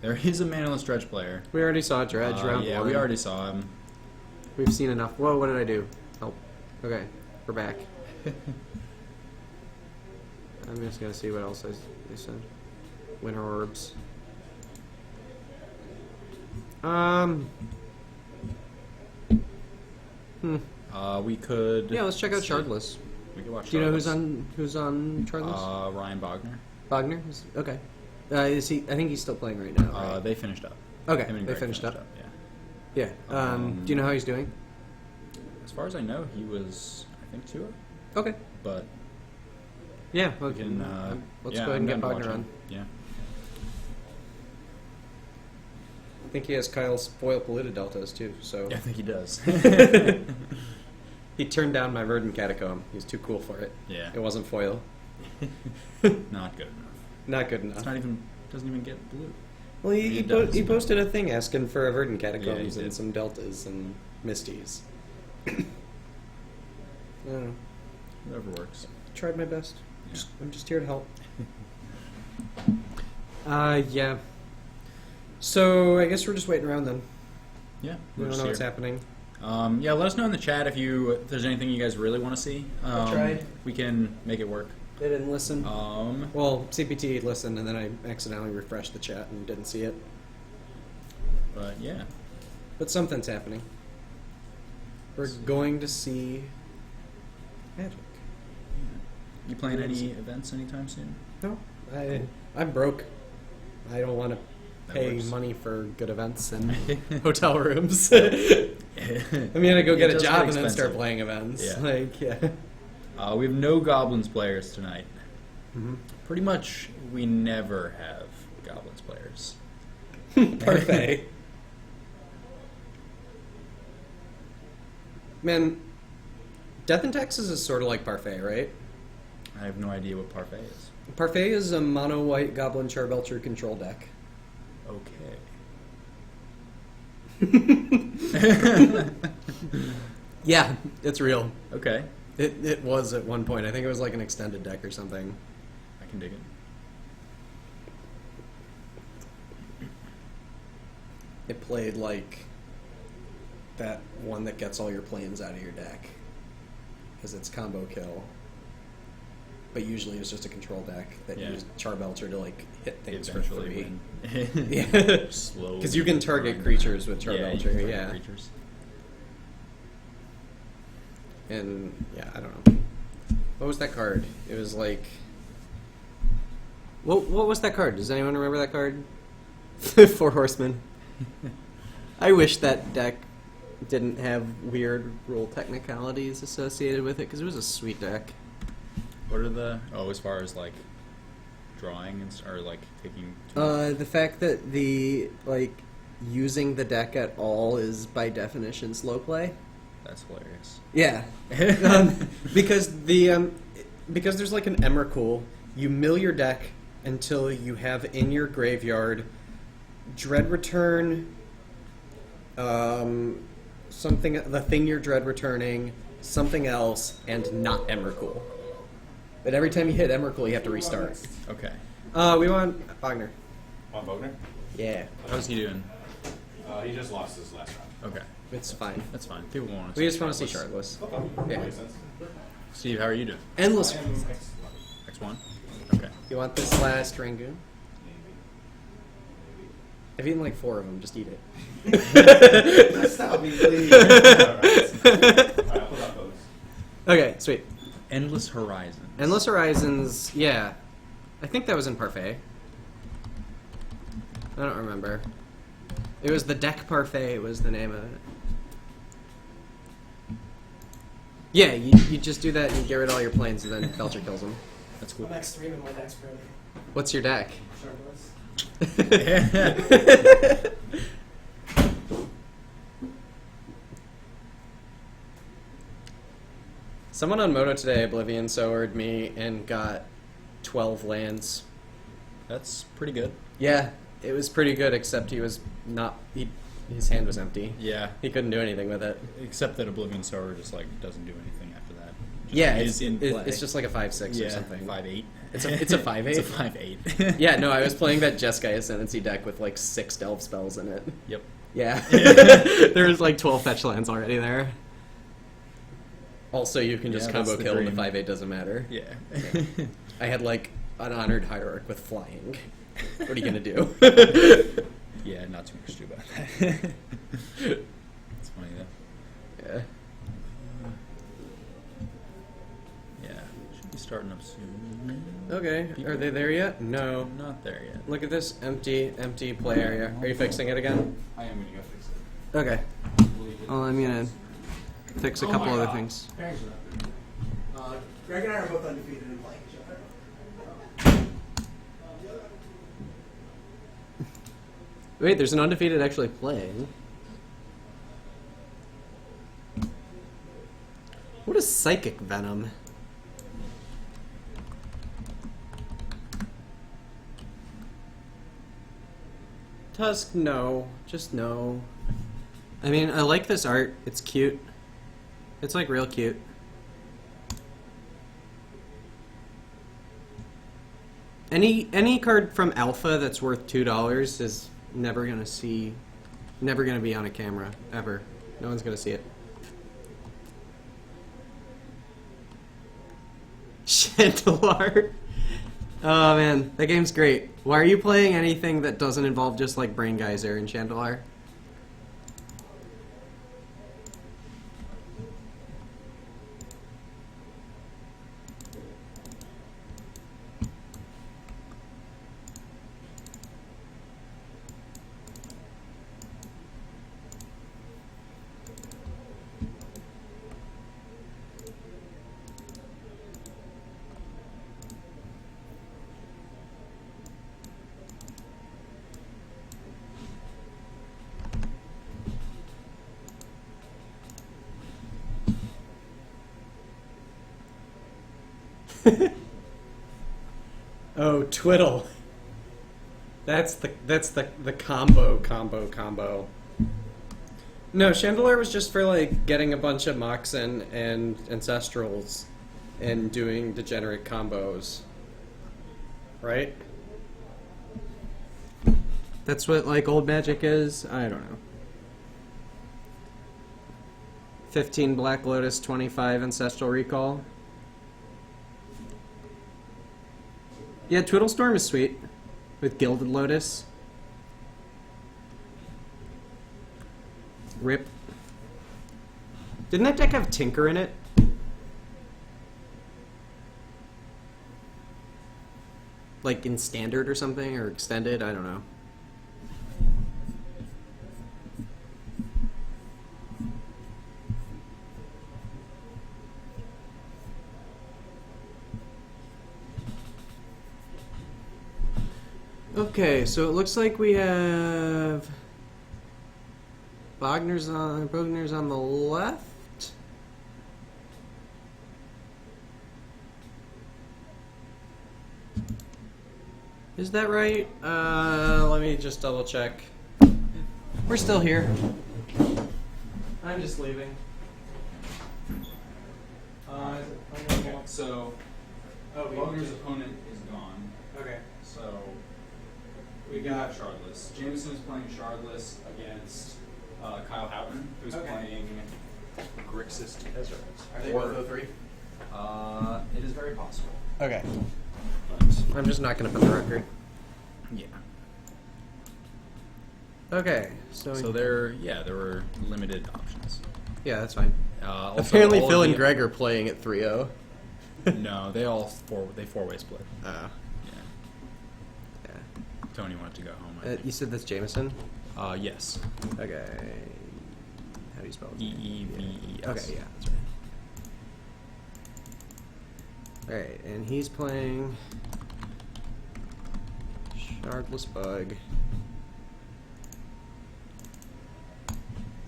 There is a manaless Dredge player. We already saw Dredge round 1. Yeah, we already saw him. We've seen enough. Whoa, what did I do? Help. Okay, we're back. I'm just gonna see what else they said. Winter Orbs. We could. Yeah, let's check out see. Shardless. We could watch. Do you know Shardless. who's on Shardless? Ryan Bogner. Wagner? Okay. Is he? I think he's still playing right now. Right? They finished up. Okay, Him and they Greg finished up. Yeah. Yeah. Do you know how he's doing? As far as I know, he was, I think, 2-0. Okay. But Yeah. we can. Let's yeah, go ahead and I'm get down to watch Wagner on. him. Yeah. I think he has Kyle's foil polluted deltas too. So Yeah, I think he does. he turned down my Verdant Catacomb. He's too cool for it. Yeah. It wasn't foil. Not good enough. Not good enough. It's not even. Doesn't even get blue. Well, he It does. he posted a thing asking for a Verdant Yeah, Catacombs he and did. some Deltas and Misties. I don't know. Whatever works. Tried my best. Yeah. I'm just here to help. Yeah. So I guess we're just waiting around then. Yeah. We we're don't just know what's here. happening. Yeah, let us know in the chat if there's anything you guys really want to see. tried. We can make it work. They didn't listen. But CPT listened, and then I accidentally refreshed the chat and didn't see it. yeah. But something's happening. We're going to see Magic. You playing any events anytime soon? No, I'm broke. I don't want to That pay works. money for good events and hotel rooms. I'm gonna go It get a does job get and then start expensive. playing events. Yeah. Like, yeah. We have no goblins players tonight. Mm-hmm. Pretty much, we never have goblins players. Parfait. Man, Death and Taxes is sort of like Parfait, right? I have no idea what parfait is. Parfait is a mono white Goblin Charbelcher control deck. Okay. Yeah, it's real. Okay. It was at one point. I think it was like an extended deck or something. I can dig it. It played like that one that gets all your planes out of your deck as its combo kill. But usually it's just a control deck that Yeah. used Charbelcher to like hit things for Eventually free. win. Yeah. Slowly. Because you can target creatures with Yeah, you can Charbelcher, target yeah. creatures. And yeah, I don't know. What was that card? It was like what was that card? Does anyone remember that card? 4 Horsemen. I wish that deck didn't have weird rule technicalities associated with it because it was a sweet deck. What are the as far as like drawing or like taking? The fact that the like using the deck at all is by definition slow play. That's hilarious. Yeah, because because there's like an Emrakul, you mill your deck until you have in your graveyard Dread Return, something the thing you're Dread Returning, something else, and not Emrakul. But every time you hit Emrakul, you have to restart. Okay. We want Wagner. On Bogner? Yeah, How's he doing? He just lost his last round. Okay. it's fine. That's fine. People want to. We just want to see Shardless. Yeah. Makes sense. Steve, how are you doing? Endless. X1. Okay. You want this last Rangoon? I've eaten like 4 of them. Just eat it. Stop me, please. Alright, I'll pull out those. Okay, sweet. Endless Horizons. Endless Horizons, yeah. I think that was in Parfait. I don't remember. It was the deck Parfait was the name of it. Yeah, you just do that and you get rid of all your planes and then Belcher kills them. That's cool. Next 3 of my deck's ready. What's your deck? Shardless. Someone on Moto today Oblivion Sowered me and got 12 lands. That's pretty good. Yeah, it was pretty good except he was not... his hand was empty. Yeah. He couldn't do anything with it. Except that Oblivion Sower just like doesn't do anything after that. Just Yeah, is in play. it's just like a 5/6 yeah, or something. 5/8. It's a 5/8? It's a 5/8. Yeah, no, I was playing that Jeskai Ascendancy deck with like 6 Delve spells in it. Yep. Yeah. There was like 12 fetch lands already there. Also, you can just Yeah, that's combo the kill and the dream. 5/8 doesn't matter. Yeah. I had like an Honored Hierarch with flying. What are you gonna do? Yeah, not too much to do about that. It's funny though. Yeah. Yeah, should be starting up soon. Okay, are they there yet? No. Not there yet. Look at this empty play area. Are you fixing it again? I am gonna go fix it. Okay. Well, I'm gonna fix a couple other things. Greg and I are both undefeated in playing each other. Wait, there's an undefeated actually playing. What is Psychic Venom? Tusk, no. Just no. I mean, I like this art. It's cute. It's like real cute. Any card from Alpha that's worth $2 is never gonna be on a camera ever. No one's gonna see it. Chandelar. Oh man, that game's great. Why are you playing anything that doesn't involve just like Brain Geyser and Chandelar? Oh, twiddle. That's the combo. No, Chandelier was just for like getting a bunch of Moxen and Ancestrals and doing degenerate combos. Right? That's what like old Magic is? I don't know. 15 Black Lotus, 25 Ancestral Recall. Yeah, Twiddlestorm is sweet. With Gilded Lotus. Rip. Didn't that deck have Tinker in it? Like in Standard or something? Or Extended? I don't know. Okay, so it looks like we have Bogner's on the left. Is that right? Let me just double check. We're still here. I'm just leaving. So, Wagner's opponent is gone. Okay. So, we got Shardless. Jameson's playing Shardless against Kyle Houghton, who's Okay. playing Grixis Desert. Are they both 03? It is very possible. Okay. But, I'm just not going to put the record. yeah. Okay, so there were limited options. yeah, that's fine. Also, Apparently, all Phil of and the- Greg are playing at 3-0. No, they four-way split. Uh, Yeah. yeah. Tony wanted to go home. I think. You said that's Jameson? Yes. Okay. How do you spell it? EEVES. Okay, yeah, that's right. Alright, and he's playing Shardless Bug.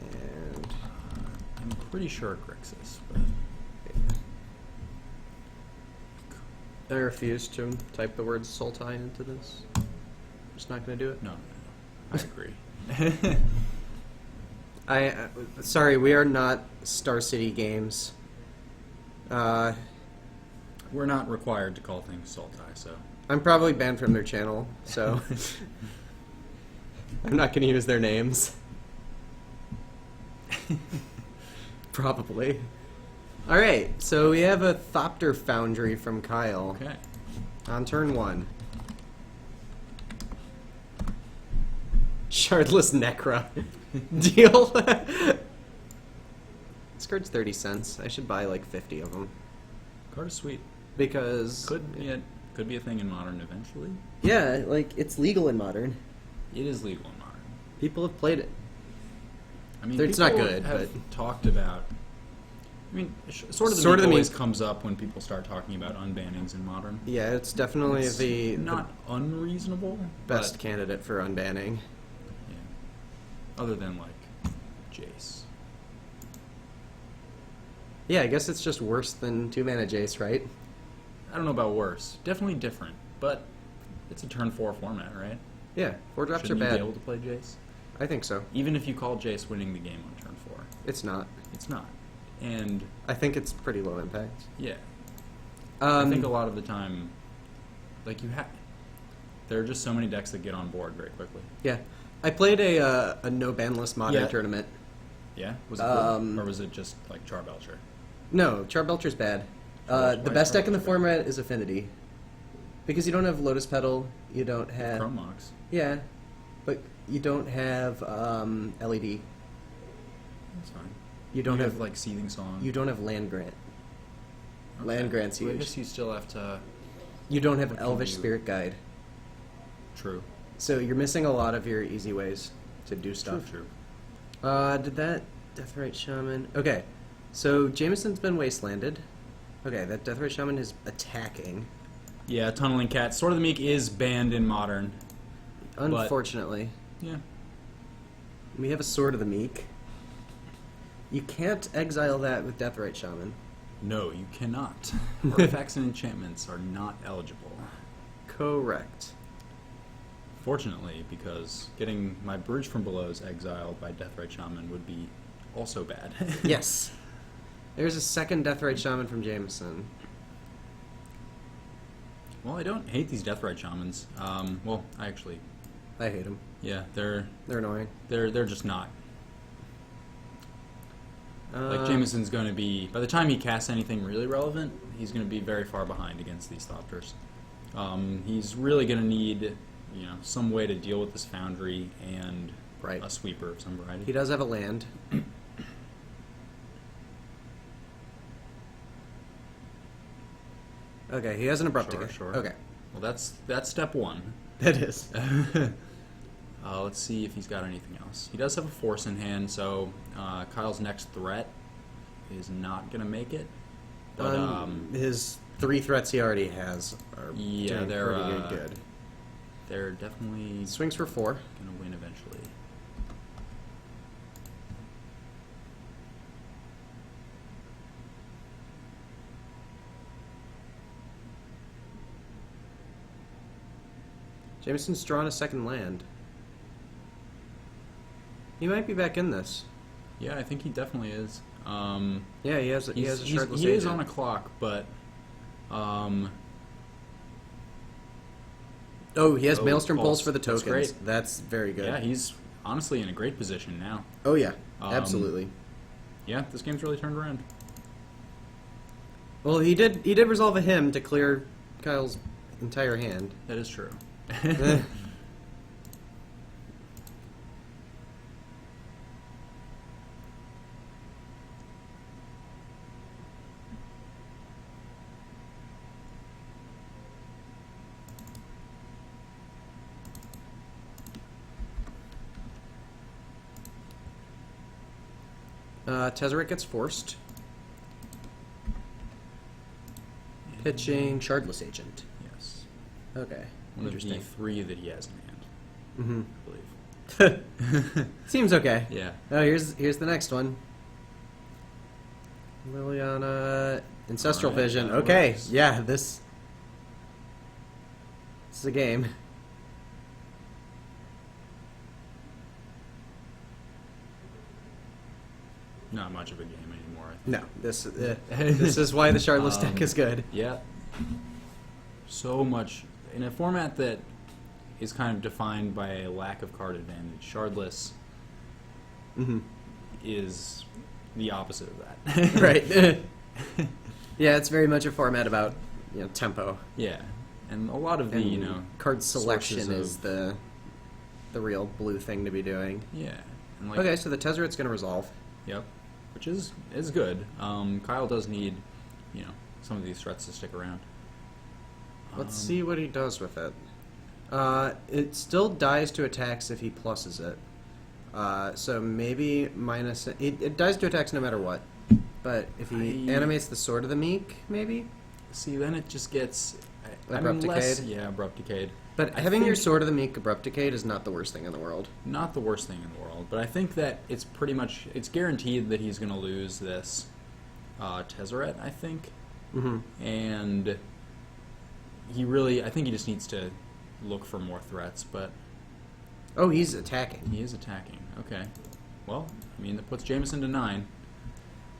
And I'm pretty sure Grixis, but I refuse to type the word Sultai into this. I'm just not going to do it. no. I agree. Sorry, we are not Star City Games. We're not required to call things Sultai, so I'm probably banned from their channel, so I'm not going to use their names. Probably. All right, so we have a Thopter Foundry from Kyle okay. on turn 1. Shardless Necra. Deal. This card's 30 cents. I should buy like 50 of them. Card is sweet. Because Could be a thing in Modern eventually. yeah, like it's legal in Modern. It is legal in Modern. People have played it. I mean, It's not people good, have but- talked about. I mean, sort of the Sort of meme the always meme- comes up when people start talking about unbannings in Modern. Yeah, it's definitely It's the not unreasonable. best but, candidate for unbanning. yeah. Other than like Jace. Yeah, I guess it's just worse than 2-mana Jace, right? I don't know about worse. Definitely different, but it's a turn 4 format, right? Yeah, 4 drops Shouldn't are you bad. be able to play Jace? I think so. Even if you call Jace winning the game on turn 4, It's not. it's not. And I think it's pretty low impact. yeah, I think a lot of the time, like there are just so many decks that get on board very quickly. Yeah, I played a no banless Modern Yeah. tournament. Yeah, was it good? Or was it just like Charbelcher? No, Charbelcher's bad. Why The best deck in the Charbelcher bad? format is Affinity, because you don't have Lotus Petal. You don't have Chrome Mox. yeah, but you don't have LED. That's fine. You don't have like Seething Song. you don't have Land Grant. Okay. Land Grant's Well, I huge. guess you still have to. You don't have What can Elvish you- Spirit Guide. True. So you're missing a lot of your easy ways to do stuff. True. Did that Deathrite Shaman? Okay, so Jameson's been wastelanded. Okay, that Deathrite Shaman is attacking. Yeah, Tunneling Cat. Sword of the Meek is banned in Modern. Unfortunately, Yeah. we have a Sword of the Meek. You can't exile that with Deathrite Shaman. No, you cannot. Artifacts and enchantments are not eligible. correct. Fortunately, because getting my Bridge from Below's exiled by Deathrite Shaman would be also bad. Yes. There's a second Deathrite Shaman from Jameson. Well, I don't hate these Deathrite Shamans. Well, I actually, I hate them. yeah, they're annoying. they're just not. Like Jameson's going to be, by the time he casts anything really relevant, he's going to be very far behind against these Thopters. He's really going to need, some way to deal with this Foundry and Right. a sweeper of some variety. He does have a land. Okay, he has an abrupt Sure, decay. sure. Okay. Well, that's step one. That is. Let's see if he's got anything else. He does have a Force in hand, so Kyle's next threat is not going to make it. But his 3 threats he already has are yeah, doing they're pretty good. they're definitely Swings for 4. going to win eventually. Jameson's drawn a second land. He might be back in this. Yeah, I think he definitely is. Yeah, he has a Shardless he is agent. on a clock, but Oh, he has Oh, Maelstrom Pulse. Pulse for the That's tokens. great. That's very good. yeah, he's honestly in a great position now. Oh yeah, Um, absolutely. Yeah, this game's really turned around. Well, he did resolve a hymn to clear Kyle's entire hand. That is true. Tezzeret gets forced. Pitching Shardless Agent. Yes. Okay. One of the Interesting. 3 that he has in hand, I Mm-hmm. believe. Seems okay. Yeah. Oh, here's the next one. Liliana, Ancestral Alright, Vision. that Okay, works. yeah, this is a game. Not much of a game anymore. I think. No, this is why the Shardless deck is good. Yeah. So much in a format that is kind of defined by a lack of card advantage. Shardless Mm-hmm. is the opposite of that. Right. Yeah, it's very much a format about tempo. Yeah, and a lot of the And card selection sources is the real blue thing to be doing. yeah. And like, Okay, so the Tezzeret's going to resolve. Yep. Which is good. Kyle does need some of these threats to stick around. Let's see what he does with it. It still dies to attacks if he pluses it. So maybe minus... It dies to attacks no matter what. But if he animates the Sword of the Meek, maybe? See, then it just gets Abrupt less, Decayed? yeah, abrupt decayed. But I having your think- Sword of the Meek abrupt decayed is not the worst thing in the world. Not the worst thing in the world, but I think that it's guaranteed that he's going to lose this Tezzeret, I think. Mm-hmm. And I think he just needs to look for more threats, but Oh, he's attacking. he is attacking. Okay. Well, I mean, that puts Jameson to 9,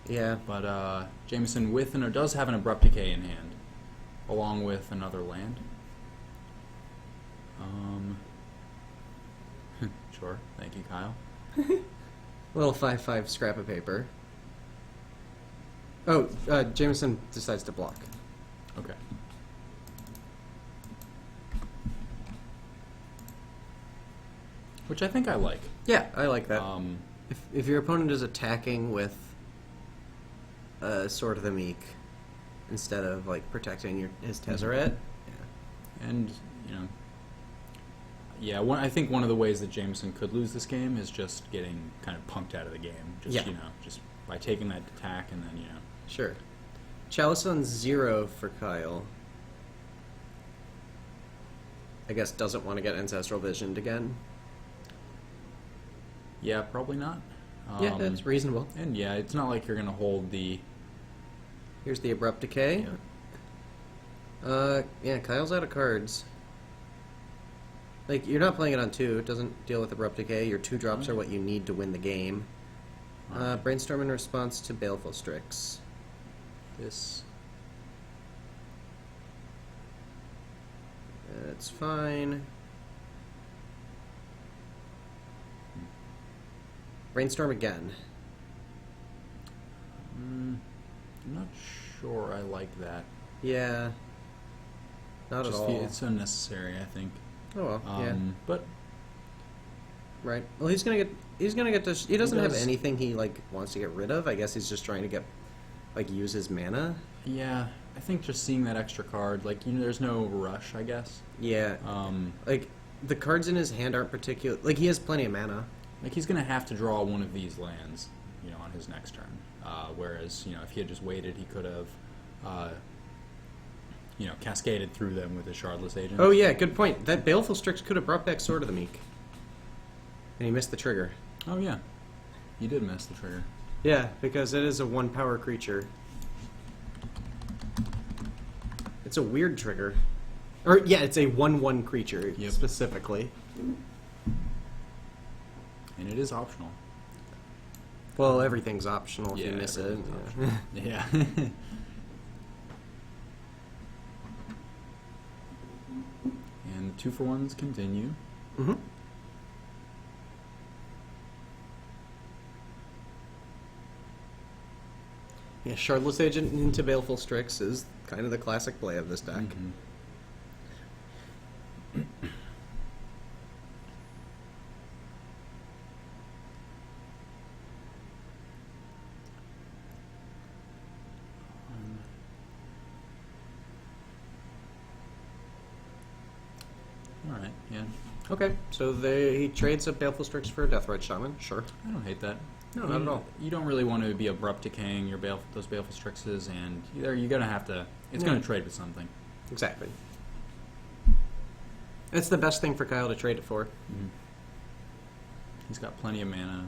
Yeah. but Jameson does have an abrupt decay in hand, along with another land. Sure. Thank you, Kyle. Little 5/5 scrap of paper. Oh, Jameson decides to block. Okay. Which I think I like. Yeah, I like that. Um, If your opponent is attacking with a Sword of the Meek instead of protecting his Tezzeret, and yeah, I think one of the ways that Jameson could lose this game is just getting kind of punked out of the game. Just Yeah. just by taking that attack and then sure. Chalice on 0 for Kyle. I guess doesn't want to get Ancestral Visioned again. yeah, probably not. Yeah, that's reasonable. And yeah, it's not like you're gonna hold the Here's the Abrupt Decay. Yeah, Kyle's out of cards. Like, you're not playing it on 2. It doesn't deal with Abrupt Decay. Your 2 drops are what you need to win the game. Brainstorm in response to Baleful Strix. This. It's fine. Brainstorm again. I'm not sure I like that. Yeah. Not Just at all. It's unnecessary, I think. Oh well, yeah. But Right. Well, he's gonna get to. He doesn't have does. anything he like wants to get rid of. I guess he's just trying to get, like, use his mana. yeah, I think just seeing that extra card, like, there's no rush, I guess. Yeah. Like, the cards in his hand aren't particular. Like, he has plenty of mana. Like, he's gonna have to draw one of these lands, on his next turn. Whereas, if he had just waited, he could have, cascaded through them with a Shardless agent. Oh yeah, good point. That Baleful Strix could have brought back Sword of the Meek, and he missed the trigger. Oh yeah, you did miss the trigger. Yeah, because it is a 1-power creature. It's a weird trigger. Or, yeah, it's a 1/1 creature, Yep. specifically. And it is optional. Well, everything's optional if Yeah, you miss it. everything's Yeah. Yeah. And 2-for-1s continue. Mm-hmm. Yeah, Shardless Agent into Baleful Strix is kind of the classic play of this deck. Mhm. All right, yeah. Okay, so he trades a Baleful Strix for a Deathrite Shaman. Sure. I don't hate that. No, not at all. You don't really want to be abrupt decaying your those Baleful Strixes, and you're gonna have to. It's Yeah. gonna trade with something. Exactly. It's the best thing for Kyle to trade it for. Mm-hmm. He's got plenty of mana.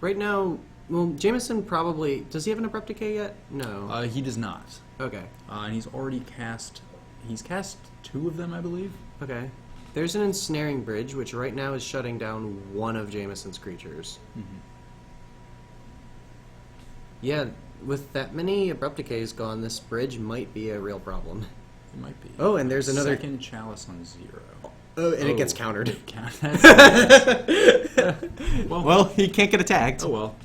Right now, well, Jameson probably... Does he have an Abrupt Decay yet? No. He does not. Okay. And he's already cast. He's cast 2 of them, I believe. Okay. There's an Ensnaring Bridge, which right now is shutting down one of Jameson's creatures. Mm-hmm. Yeah, with that many Abrupt Decays gone, this bridge might be a real problem. It might be. Oh, and there's another... Second Chalice on 0. Oh, and it gets countered. Well, he can't get attacked. Oh well.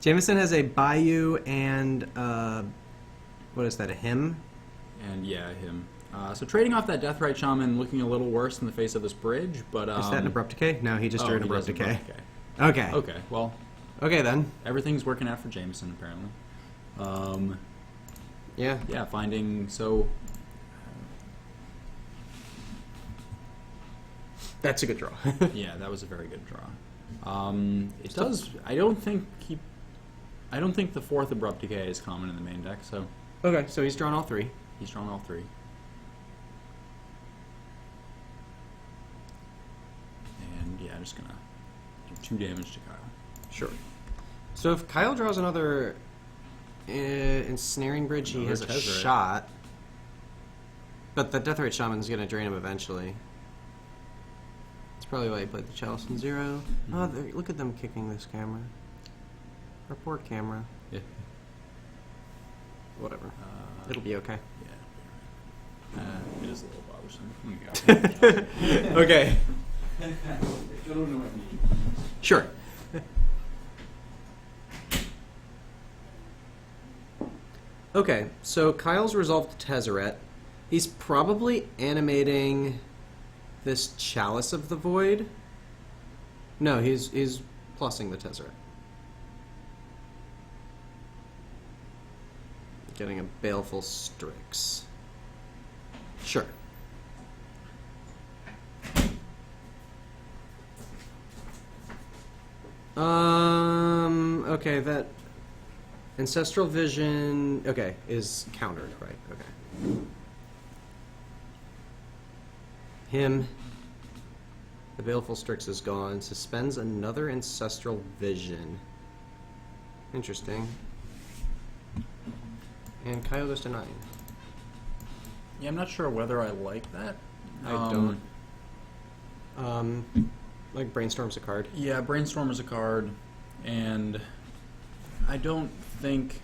Jameson has a Bayou and, what is that, a Hymn? And yeah, him. So trading off that Deathrite Shaman looking a little worse in the face of this bridge, but... Is that an Abrupt Decay? No, he just drew an Abrupt Decay. Okay. Okay, well, Okay, then. everything's working out for Jameson, apparently. Yeah. Yeah, finding... So... That's a good draw. Yeah, that was a very good draw. It does... I don't think the 4th Abrupt Decay is common in the main deck, so Okay, so he's drawn all 3. he's drawn all 3. And yeah, I'm just gonna do 2 damage to Kyle. Sure. So if Kyle draws another Ensnaring Bridge, he Another has a Tezzeret. shot. But the Deathrite Shaman's going to drain him eventually. That's probably why he played the Chalice in 0. Oh, look at them kicking this camera. Our poor camera. Yeah. Whatever. It'll be okay. Yeah. It is a little bothersome. Okay. It'll annoy me. Sure. Okay, so Kyle's resolved Tezzeret. He's probably animating this Chalice of the Void. No, he's plussing the Tezzeret. Getting a Baleful Strix. Sure. Okay, that Ancestral Vision, okay, is countered, right? Okay. Him. The Baleful Strix is gone. Suspends another Ancestral Vision. Interesting. And Kyle goes to 9. Yeah, I'm not sure whether I like that. I don't. Like Brainstorm's a card. Yeah, Brainstorm is a card, and I don't think...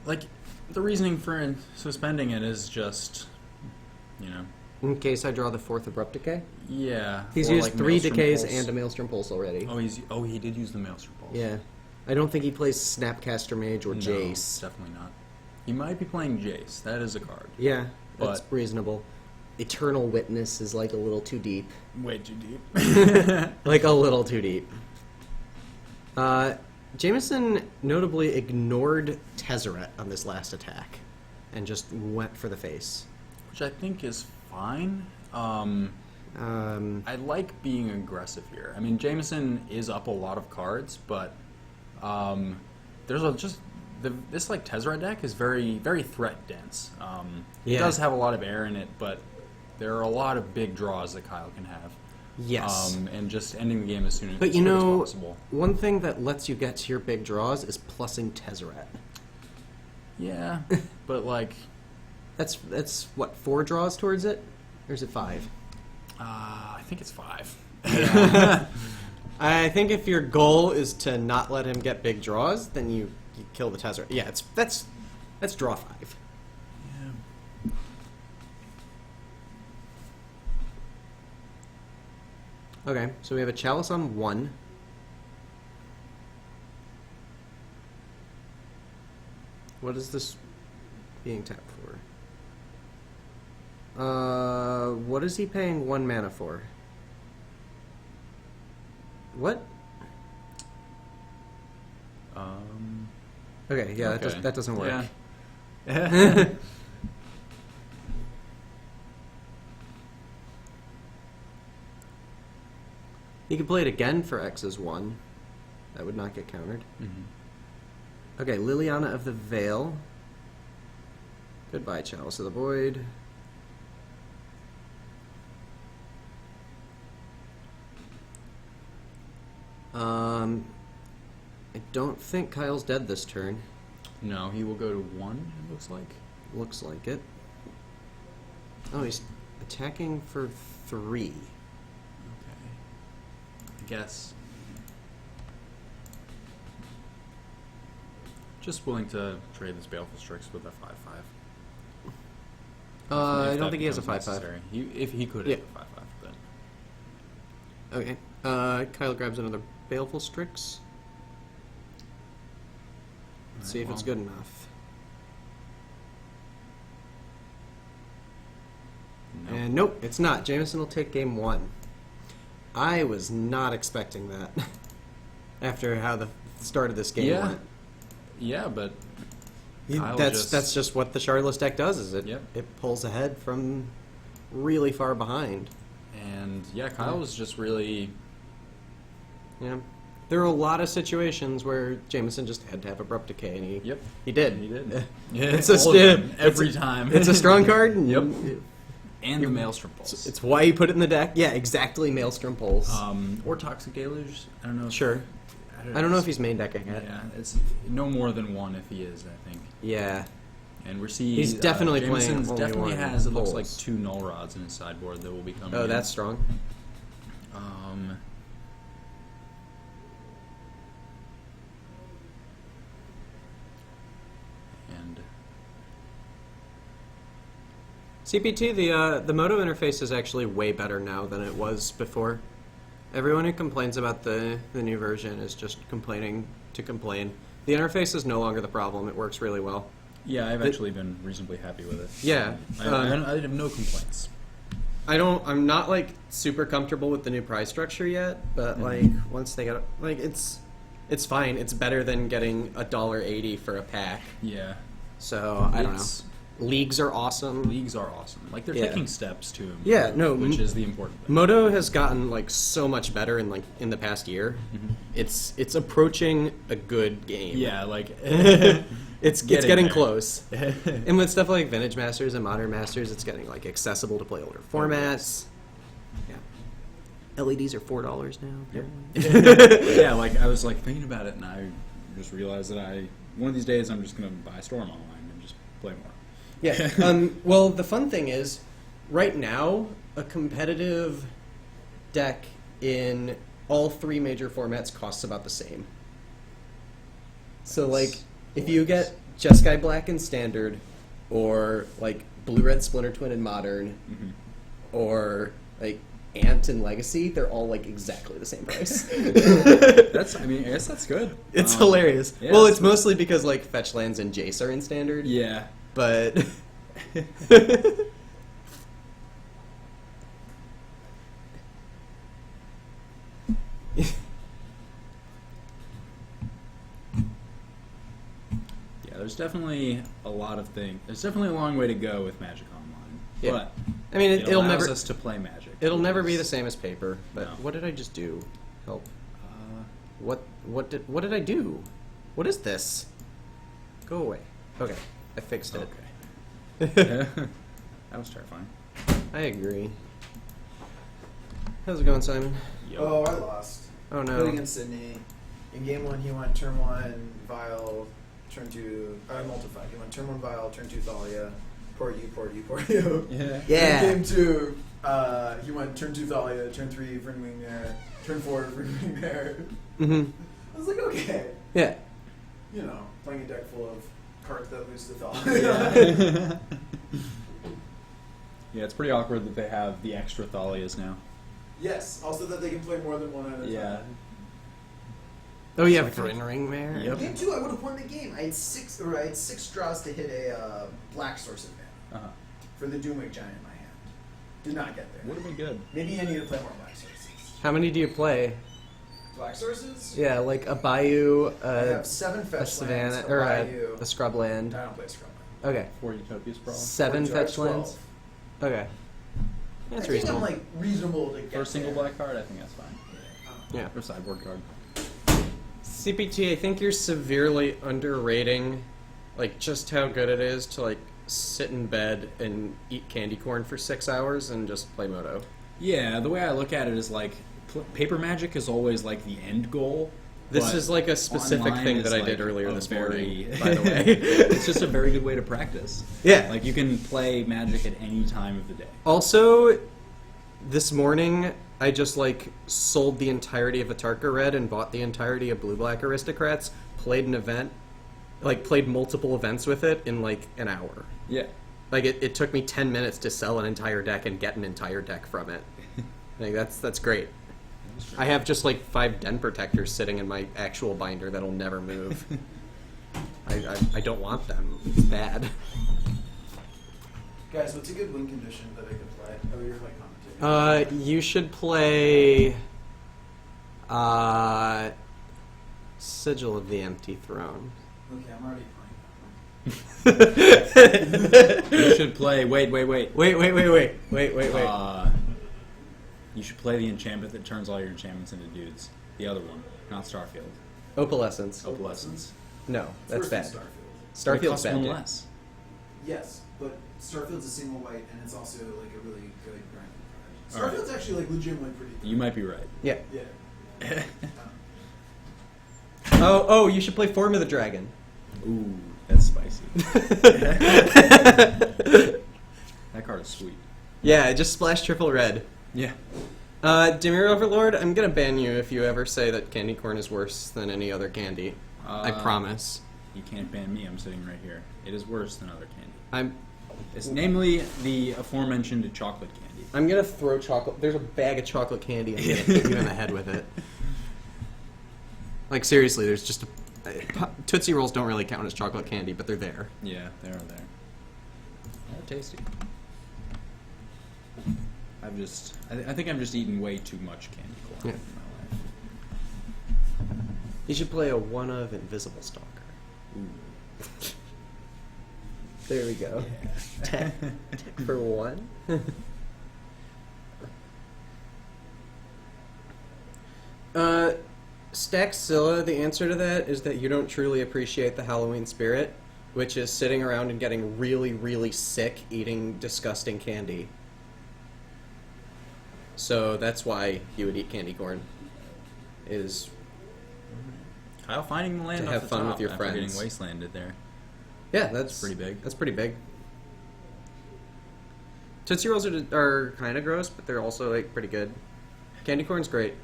Like, the reasoning for suspending it is just, you know... In case I draw the 4th Abrupt Decay. Yeah. He's or used like 3 Maelstrom Decays Pulse. and a Maelstrom Pulse already. Oh, he did use the Maelstrom Pulse. Yeah. I don't think he plays Snapcaster Mage or No, Jace. definitely not. He might be playing Jace. That is a card. Yeah, that's But- reasonable. Eternal Witness is like a little too deep. Way too deep. Like a little too deep. Jameson notably ignored Tezzeret on this last attack and just went for the face. Which I think is fine. I like being aggressive here. I mean, Jameson is up a lot of cards, but there's this like Tezzeret deck is very, very threat dense. It Yeah. does have a lot of air in it, but there are a lot of big draws that Kyle can have. Yes. And just ending the game as soon as, But as you quick as know, possible. one thing that lets you get to your big draws is plussing Tezzeret. Yeah, but like, That's what, 4 draws towards it? Or is it 5? I think it's 5. I think if your goal is to not let him get big draws, then you kill the Tezzeret. Yeah, that's draw 5. Okay, so we have a Chalice on 1. What is this being tapped for? What is he paying 1 mana for? What? Okay, yeah, Okay. that doesn't work. Yeah. You could play it again for X as 1. That would not get countered. Okay, Liliana of the Veil. Goodbye, Chalice of the Void. I don't think Kyle's dead this turn. No, he will go to 1, it looks like. Looks like it. Oh, he's attacking for 3. Okay. I guess. Just willing to trade this Baleful Strix with a 5/5. I If don't that think he has a becomes 5/5. necessary. If he could Yeah. have a 5/5, then. Okay. Kyle grabs another Baleful Strix. Let's see if it's good enough. Nope. And nope, it's not. Jameson will take game 1. I was not expecting that. After how the start of this game Yeah. went. Yeah, but Kyle That's just what the Shardless deck does. Is it? Yep. It pulls ahead from really far behind. and yeah, Kyle was just really Yeah. There are a lot of situations where Jameson just had to have Abrupt Decay, and he did. He did. Yeah, It's a all of them, it's every a- time. It's a strong card. And Yep. And the Maelstrom Pulse. It's why you put it in the deck. Yeah, exactly. Maelstrom Pulse. Or Toxic Deluge. I don't know. Sure. I don't know if he's main decking it. Yeah, it's no more than 1 if he is, I think. Yeah. And we're seeing He's definitely playing Jameson's only definitely one has, it looks like, Pulse. 2 Null Rods in his sideboard that will be coming Oh, in. that's strong. And CPT, the Moto interface is actually way better now than it was before. Everyone who complains about the new version is just complaining to complain. The interface is no longer the problem. It works really well. yeah, I've actually been reasonably happy with it. Yeah, I have no complaints. I'm not like super comfortable with the new price structure yet, but like once they get like it's fine. It's better than getting $1.80 for a pack. Yeah. So I don't know. It's- Leagues are awesome. Leagues are awesome. Like, they're Yeah. taking steps to improve, Yeah, no, which is the important thing. Moto has gotten like so much better in the past year. It's approaching a good game. Yeah, like it's getting getting there. close. And with stuff like Vintage Masters and Modern Masters, it's getting like accessible to play older formats. Yeah. LEDs are $4 now. yeah, like I was like thinking about it, and I just realized that I one of these days I'm just gonna buy Storm online and just play more. Yeah. Well, the fun thing is, right now, a competitive deck in all 3 major formats costs about the same. So, like, if you get Jeskai Black in Standard, or, like, Blue-Red Splinter Twin in Modern, Mm-hmm. or, like, Ant in Legacy, they're all, like, exactly the same price. I guess that's good. It's hilarious. yeah, Well, it's it's mostly because, like, Fetch Lands and Jace are in Standard. Yeah. But... Yeah, there's definitely a lot of things. There's definitely a long way to go with Magic Online. Yeah. But I mean, it it'll allows never... us to play Magic. It'll never be which the is- same as paper, but No. what did I just do? Help. Uh, What did I do? What is this? Go away. Okay, I fixed it. okay. That was terrifying. I agree. How's it going, Simon? Yo. Oh, I lost. Oh Played no. against Sydney. In game 1, he went turn 1 Vial, turn 2 Multified. He went turn 1 Vial, turn 2 Thalia, port you. Yeah. Yeah. In game 2, he went turn 2 Thalia, turn 3 Vrynwing there, turn 4 Vrynwing there. Mm-hmm. I was like, okay. Yeah. You know, playing a deck full of cards that lose to Thalia. Yeah, it's pretty awkward that they have the extra Thalias now. Yes, also that they can play more than one at a Yeah. time. Oh yeah, Vrynwing Mare. Yep. Game 2, I would have won the game. I had six draws to hit a black source of mana Uh-huh. for the Doomwig Giant in my hand. Did not get there. Would have been good. Maybe I need to play more black sources. How many do you play? Black sources? Yeah, like a Bayou, I have 7 fetch a Savannah, lands, or Bayou. a Scrubland. I don't play Scrubland. Okay. 4 Utopias, probably. 7 Or do I have fetch lands. 12? Okay. That's I think reasonable. I'm like reasonable to get For a single there. black card, I think that's fine. Yeah. Or sideboard card. CPT, I think you're severely underrating, like, just how good it is to, like, sit in bed and eat candy corn for 6 hours and just play Moto. Yeah, the way I look at it is like paper magic is always like the end goal. This but is like a specific online thing is, that I like, did earlier a this very- morning, by the way. It's just a very good way to practice. Yeah. Like you can play magic at any time of the day. Also, this morning, I just, like, sold the entirety of Atarka Red and bought the entirety of Blue-Black Aristocrats, played an event, like, played multiple events with it in, like, an hour. Yeah. Like, it took me 10 minutes to sell an entire deck and get an entire deck from it. Like, that's great. I have just, like, 5 Den Protectors sitting in my actual binder that'll never move. I don't want them. It's bad. Guys, what's a good win condition that I could play? Oh, you're like commentating. You should play Sigil of the Empty Throne. Okay, I'm already playing that one. You should play. Wait. Wait. You should play the enchantment that turns all your enchantments into dudes. The other one, not Starfield. Opalescence. Opalescence. No, that's Worse bad. than Starfield. It Starfield's costs bad. one dude. less. Yes, but Starfield's a single white, and it's also like a really good grinding card. All right. Starfield's actually like legitimately pretty good. You might be right. Yeah. Yeah. Oh, you should play Form of the Dragon. Ooh, that's spicy. That card is sweet. Yeah, just splash triple red. Yeah. Dimir Overlord, I'm gonna ban you if you ever say that candy corn is worse than any other candy. I promise. You can't ban me. I'm sitting right here. It is worse than other candy. I'm It's namely the aforementioned chocolate candy. I'm gonna throw chocolate. There's a bag of chocolate candy. I'm gonna hit you in the head with it. Like seriously, there's just Tootsie Rolls don't really count as chocolate candy, but they're there. Yeah, they are there. They're tasty. I think I'm just eating way too much candy corn Yeah. in my life. You should play a one of Invisible Stalker. Ooh. There we go. Tech for one. Staxzilla, the answer to that is that you don't truly appreciate the Halloween spirit, which is sitting around and getting really, really sick eating disgusting candy. So that's why you would eat candy corn. Is Kyle finding the land To off have the fun top with your after friends. getting wastelanded there. Yeah, that's pretty big. That's pretty big. Tootsie Rolls are kind of gross, but they're also like pretty good. Candy corn's great.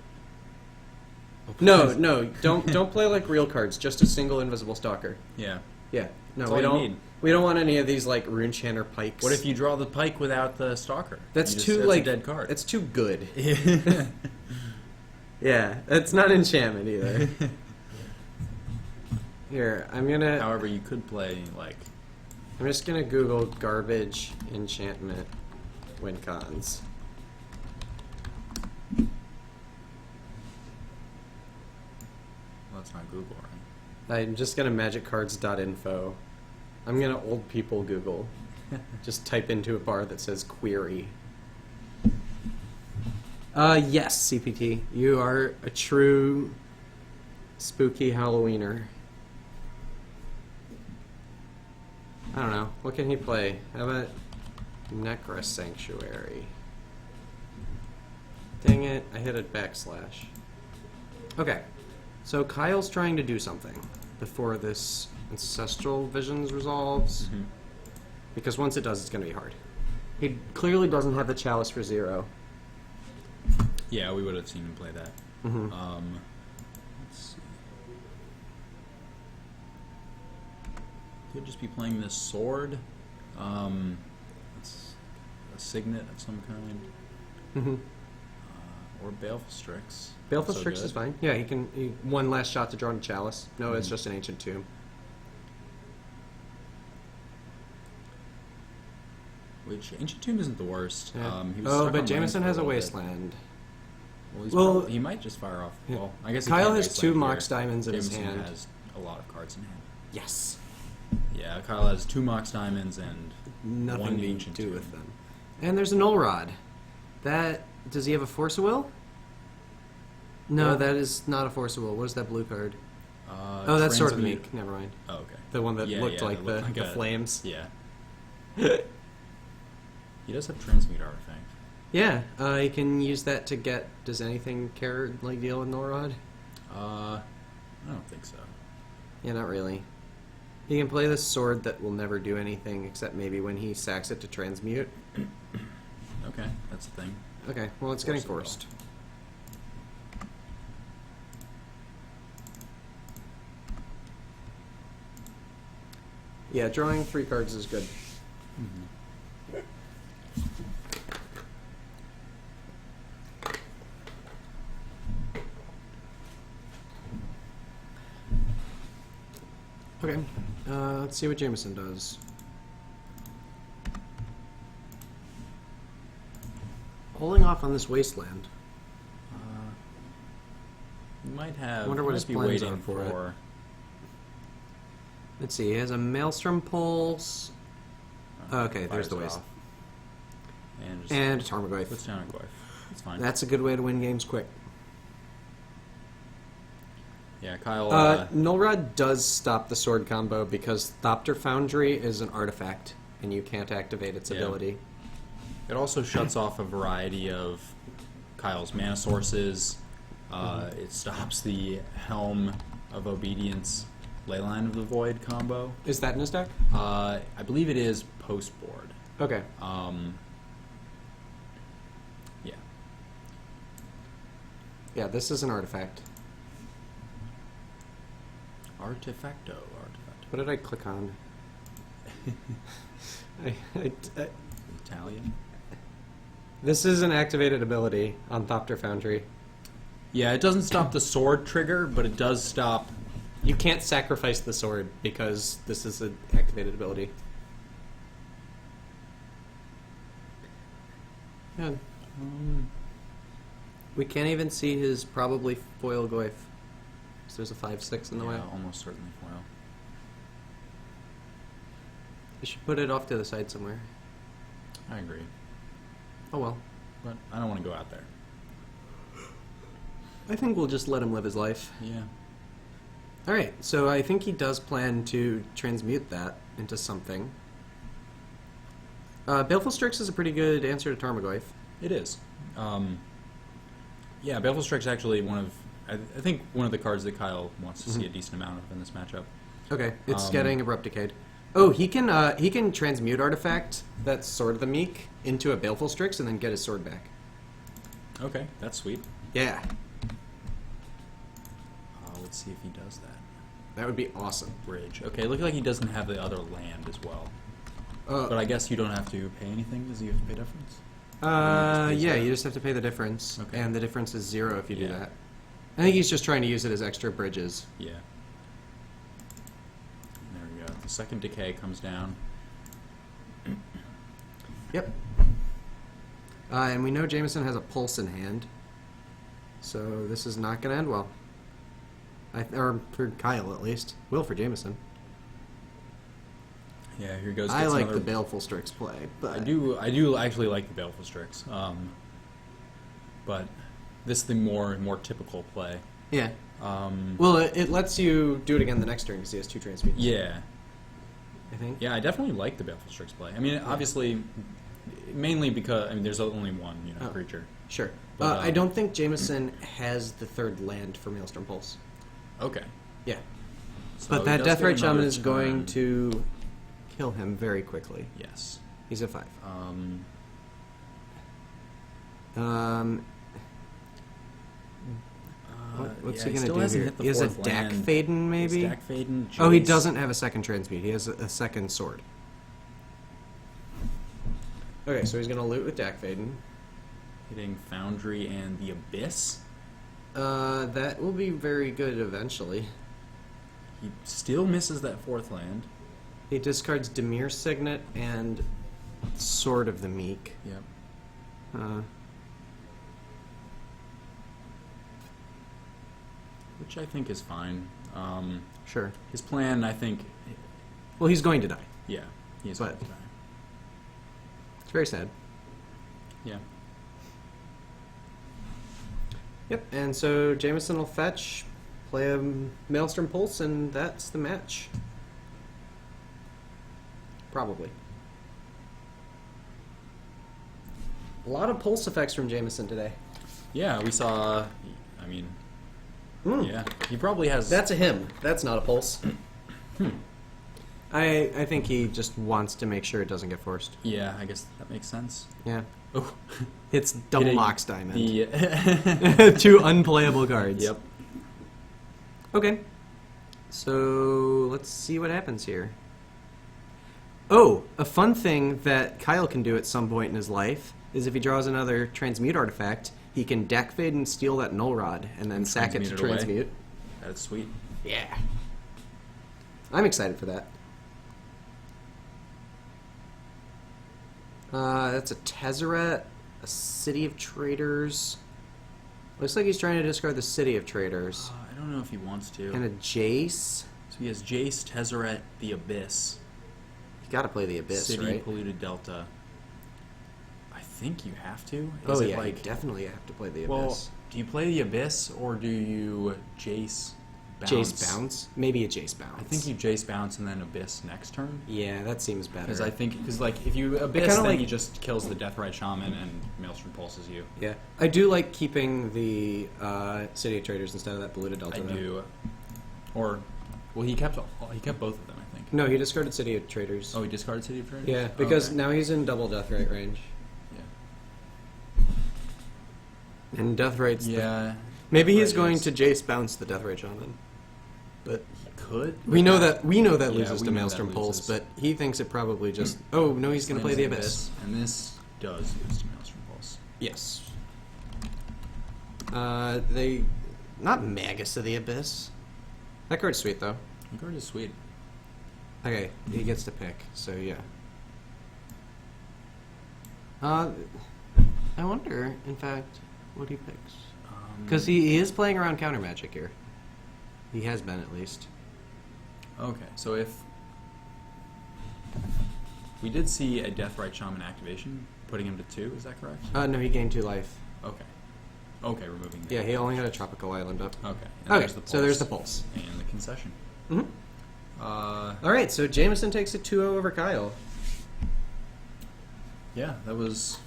No, don't play like real cards. Just a single invisible stalker. Yeah. Yeah, no, That's we all you don't. need. We don't want any of these like Runechanter pikes. What if you draw the pike without the stalker? That's You just- too that's like a dead card. It's too good. Yeah, it's not enchantment either. Here, However, you could play like I'm just gonna Google garbage enchantment win cons. well, that's not Google, right? I'm just gonna magiccards.info. I'm gonna old people Google. Just type into a bar that says query. Yes, CPT. You are a true spooky Halloweener. I don't know. What can he play? How about Necra Sanctuary? Dang it, I hit a backslash. Okay, so Kyle's trying to do something before this Ancestral Visions resolves. Mm-hmm. Because once it does, it's going to be hard. He clearly doesn't have the Chalice for 0. Yeah, we would have seen him play that. Mm-hmm. Let's see. Could just be playing this sword. It's a signet of some kind. Mm-hmm. Or Baleful Strix. Baleful Also Strix good. is fine. Yeah, he one last shot to draw a Chalice. No, it's just an Ancient Tomb. Which Ancient Tomb isn't the worst. Yeah. He was stuck on but land Jameson for has a little bit. Wasteland. Well, he might just fire off. Yeah. Well, I guess he Kyle can't has Wasteland 2 here. Mox Diamonds in his Jameson hand. has a lot of cards in hand. Yes. Yeah, Kyle has 2 Mox Diamonds and Nothing one to Ancient do Tomb. with them. And there's a Null Rod. Does he have a Force of Will? No, Well- that is not a Force of Will. What is that blue card? Oh, that's Sword of the Transmute. Meek. Never mind. Oh, okay. The one that Yeah, looked yeah, like that looked the like a- flames. Yeah. He does have Transmute Artifact. Yeah, you can use that to get. Does anything care like deal with Null Rod? I don't think so. Yeah, not really. He can play this sword that will never do anything except maybe when he sacks it to transmute. Okay, that's the thing. Okay, well it's getting Force forced. Yeah, drawing 3 cards is good. Okay, let's see what Jameson does. Holding off on this wasteland. You might have. Wonder what you his might be plans waiting are for it. for. Let's see, he has a Maelstrom Pulse. Okay, fires there's the it waste. off. And just And a Tarmogoyf. puts down a Goyf. It's fine. That's a good way to win games quick. Yeah, Kyle. Nullrod does stop the sword combo because Thopter Foundry is an artifact, and you can't activate its Yeah. ability. It also shuts off a variety of Kyle's mana sources. It stops the Helm of Obedience, Leyline of the Void combo. Is that in his deck? I believe it is post board. Okay. Yeah. Yeah, this is an artifact. Artifacto. What did I click on? I, Italian. this is an activated ability on Thopter Foundry. Yeah, it doesn't stop the sword trigger, but it does stop. You can't sacrifice the sword because this is an activated ability. Yeah. We can't even see his probably foil Goyf. So there's a 5/6 in the way. Yeah, almost certainly foil. You should put it off to the side somewhere. I agree, Oh well. but I don't want to go out there. I think we'll just let him live his life. Yeah. Alright, so I think he does plan to transmute that into something. Baleful Strix is a pretty good answer to Tarmogoyf. It is. Yeah, Baleful Strix actually one of I think one of the cards that Kyle wants to see a decent amount of in this matchup. Okay, it's getting Abrupt Decayed. Oh, he can transmute artifact that's Sword of the Meek into a Baleful Strix and then get his sword back. Okay, that's sweet. Yeah, Let's see if he does that. that would be awesome. Bridge. Okay, looks like he doesn't have the other land as well. But I guess you don't have to pay anything. Does he have to pay difference? Yeah, you just have to pay the difference, Okay. and the difference is 0 if you do Yeah. that. I think he's just trying to use it as extra bridges. Yeah. There we go. The second decay comes down. Yep. And we know Jameson has a pulse in hand, so this is not going to end well. Or for Kyle, at least. Will for Jameson. Yeah, here goes. I gets like another- the Baleful Strix play, but I do actually like the Baleful Strix. But this is the more typical play. yeah. Um, Well, it lets you do it again the next turn because he has 2 transmutes. yeah. I think. Yeah, I definitely like the Baleful Strix play. I mean, obviously, mainly because there's only one creature. Sure. But, I don't think Jameson has the 3rd land for Maelstrom Pulse. Okay. Yeah. So But he that does Death get Right Shaman another is going turn. to kill him very quickly. Yes. He's a 5. What's he yeah, gonna still do hasn't here? hit the He has a fourth Dak land. Faden, He has maybe? Dak Faden, Oh, he Jace. doesn't have a second transmute. He has a second sword. Okay, so he's gonna loot with Dak Faden. Hitting Foundry and the Abyss. That will be very good eventually. He still misses that 4th land. He discards Demir Signet and Sword of the Meek. Yep. Which I think is fine. Sure. His plan, I think, Well, he's going to die. yeah, he is But- going to die. It's very sad. Yeah. Yep, and so Jameson will fetch, play a Maelstrom Pulse, and that's the match. Probably. A lot of pulse effects from Jameson today. Yeah, we saw. I mean, yeah, he probably has. That's a him. That's not a pulse. I think he just wants to make sure it doesn't get forced. Yeah, I guess that makes sense. Yeah. Oh, It's double Hitting Mox Diamond. the 2 unplayable cards. Yep. Okay. So let's see what happens here. Oh, a fun thing that Kyle can do at some point in his life is if he draws another transmute artifact, he can Deck Fade and steal that Null Rod and then sack it to transmute it away. transmute. That's sweet. Yeah. I'm excited for that. That's a Tezzeret, a City of Traders. Looks like he's trying to discard the City of Traders. I don't know if he wants to. And a Jace. So he has Jace, Tezzeret, the Abyss, You gotta play the Abyss, City, right? Polluted Delta. I think you have to. Oh Is it yeah, like, you definitely have to play the well, Abyss. do you play the Abyss or do you Jace bounce? Jace Bounce? Maybe a Jace Bounce. I think you Jace bounce and then Abyss next turn. Yeah, that seems better. Because I think, like, if you Abyss, kinda then like- he just kills the Deathrite Shaman and Maelstrom pulses you. Yeah. I do like keeping the City of Traders instead of that Polluted Delta. I though. do. Or, well, he kept both of them, I think. No, he discarded City of Traders. Oh, he discarded City of Traders? Yeah, because Okay. now he's in double Deathrite range. Yeah. And Deathrite's Yeah. maybe he's Deathrite going is- to Jace Bounce the Deathrite Shaman. But He could. we know that Yeah, loses we to know that Maelstrom Pulse, loses. but he thinks it probably just oh no, he's gonna play the Abyss. And this does lose to Maelstrom Pulse. Yes. They not Magus of the Abyss. That card's sweet though. The card is sweet. Okay, he gets to pick, so yeah. I wonder, in fact, what he picks. Because he is playing around counter magic here. He has been, at least. Okay, so if we did see a Deathrite Shaman activation, putting him to 2, is that correct? No, he gained 2 life. Okay. Okay, removing. Yeah, he only had a tropical island up. Okay. Okay, there's the so there's the pulse pulse. and the concession. Mm-hmm. All right, so Jameson takes a 2-0 over Kyle. Yeah, that was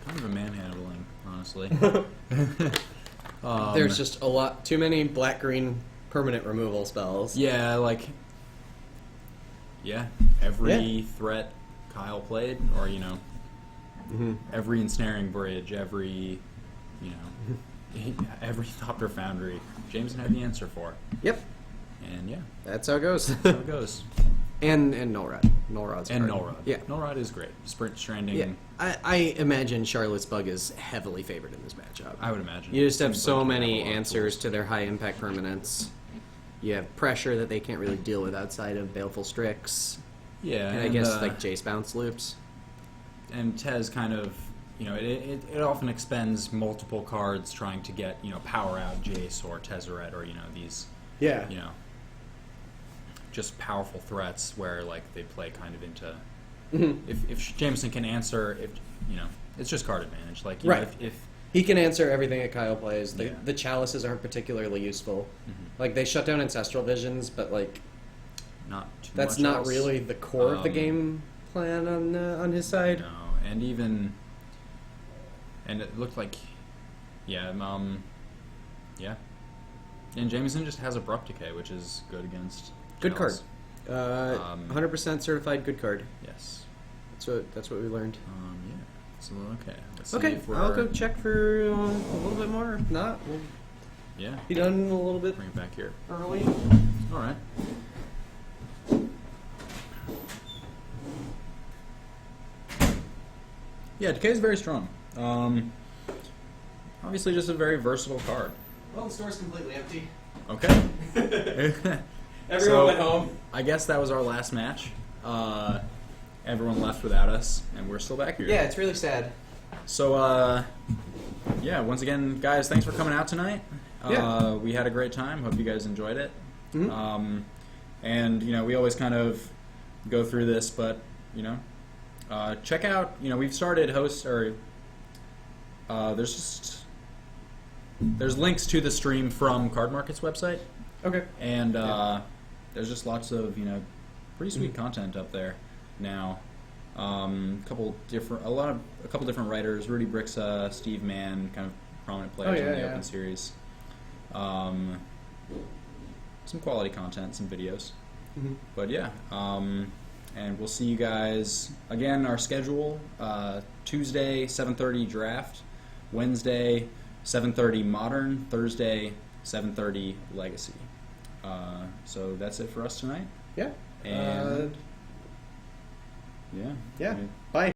kind of a manhandling, honestly. There's just a lot too many black-green permanent removal spells. Yeah, like every threat Kyle played, or every ensnaring bridge, every every Thopter Foundry, Jameson had the answer for. Yep, And that's how it goes. that's how it goes. and Null Rod. And Null Rod. Yeah. Null Rod is great. Sprint Stranding. Yeah, I imagine Charlotte's Bug is heavily favored in this matchup. I would imagine. You just have Seems so like you many have a lot of answers tools. to their high-impact permanents. You have pressure that they can't really deal with outside of Baleful Strix. Yeah, And I guess like Jace bounce loops. and Tez kind of, it often expends multiple cards trying to get, power out Jace or Tezzeret or, these, Yeah. just powerful threats where, like, they play kind of into... Mhm. If Jameson can answer, it's just card advantage. Like, Right. if He can answer everything that Kyle plays. Yeah. The chalices aren't particularly useful. Mhm. Like, they shut down Ancestral Visions, but, like, not too that's much not else. really the core of the Um, game plan on his side. No, and it looked like, and Jameson just has Abrupt Decay, which is good against Good card. Jealous. 100% certified good card. Yes. That's what we learned. Yeah. So okay. Let's see Okay, if we're, I'll go check for a little bit more. If not, we'll Yeah. be done a little bit Bring it back here. early. All right. Yeah, Decay is very strong. Obviously, just a very versatile card. Well, the store's completely empty. Okay. Everyone went home. I guess that was our last match. Everyone left without us, and we're still back here. Yeah, it's really sad. So, once again, guys, thanks for coming out tonight. Yeah. We had a great time. Hope you guys enjoyed it. Mhm. And, we always kind of go through this, but, check out, we've started there's links to the stream from Card Market's website. Okay. And there's just lots of pretty sweet content up there now. A couple different writers: Rudy Brixa, Steve Mann, kind of prominent players in the Open Series. Some quality content, some videos. Mhm. But and we'll see you guys again. Our schedule: Tuesday 7:30 draft, Wednesday 7:30 Modern, Thursday 7:30 Legacy. So that's it for us tonight. Yeah. And Yeah. I mean, Bye.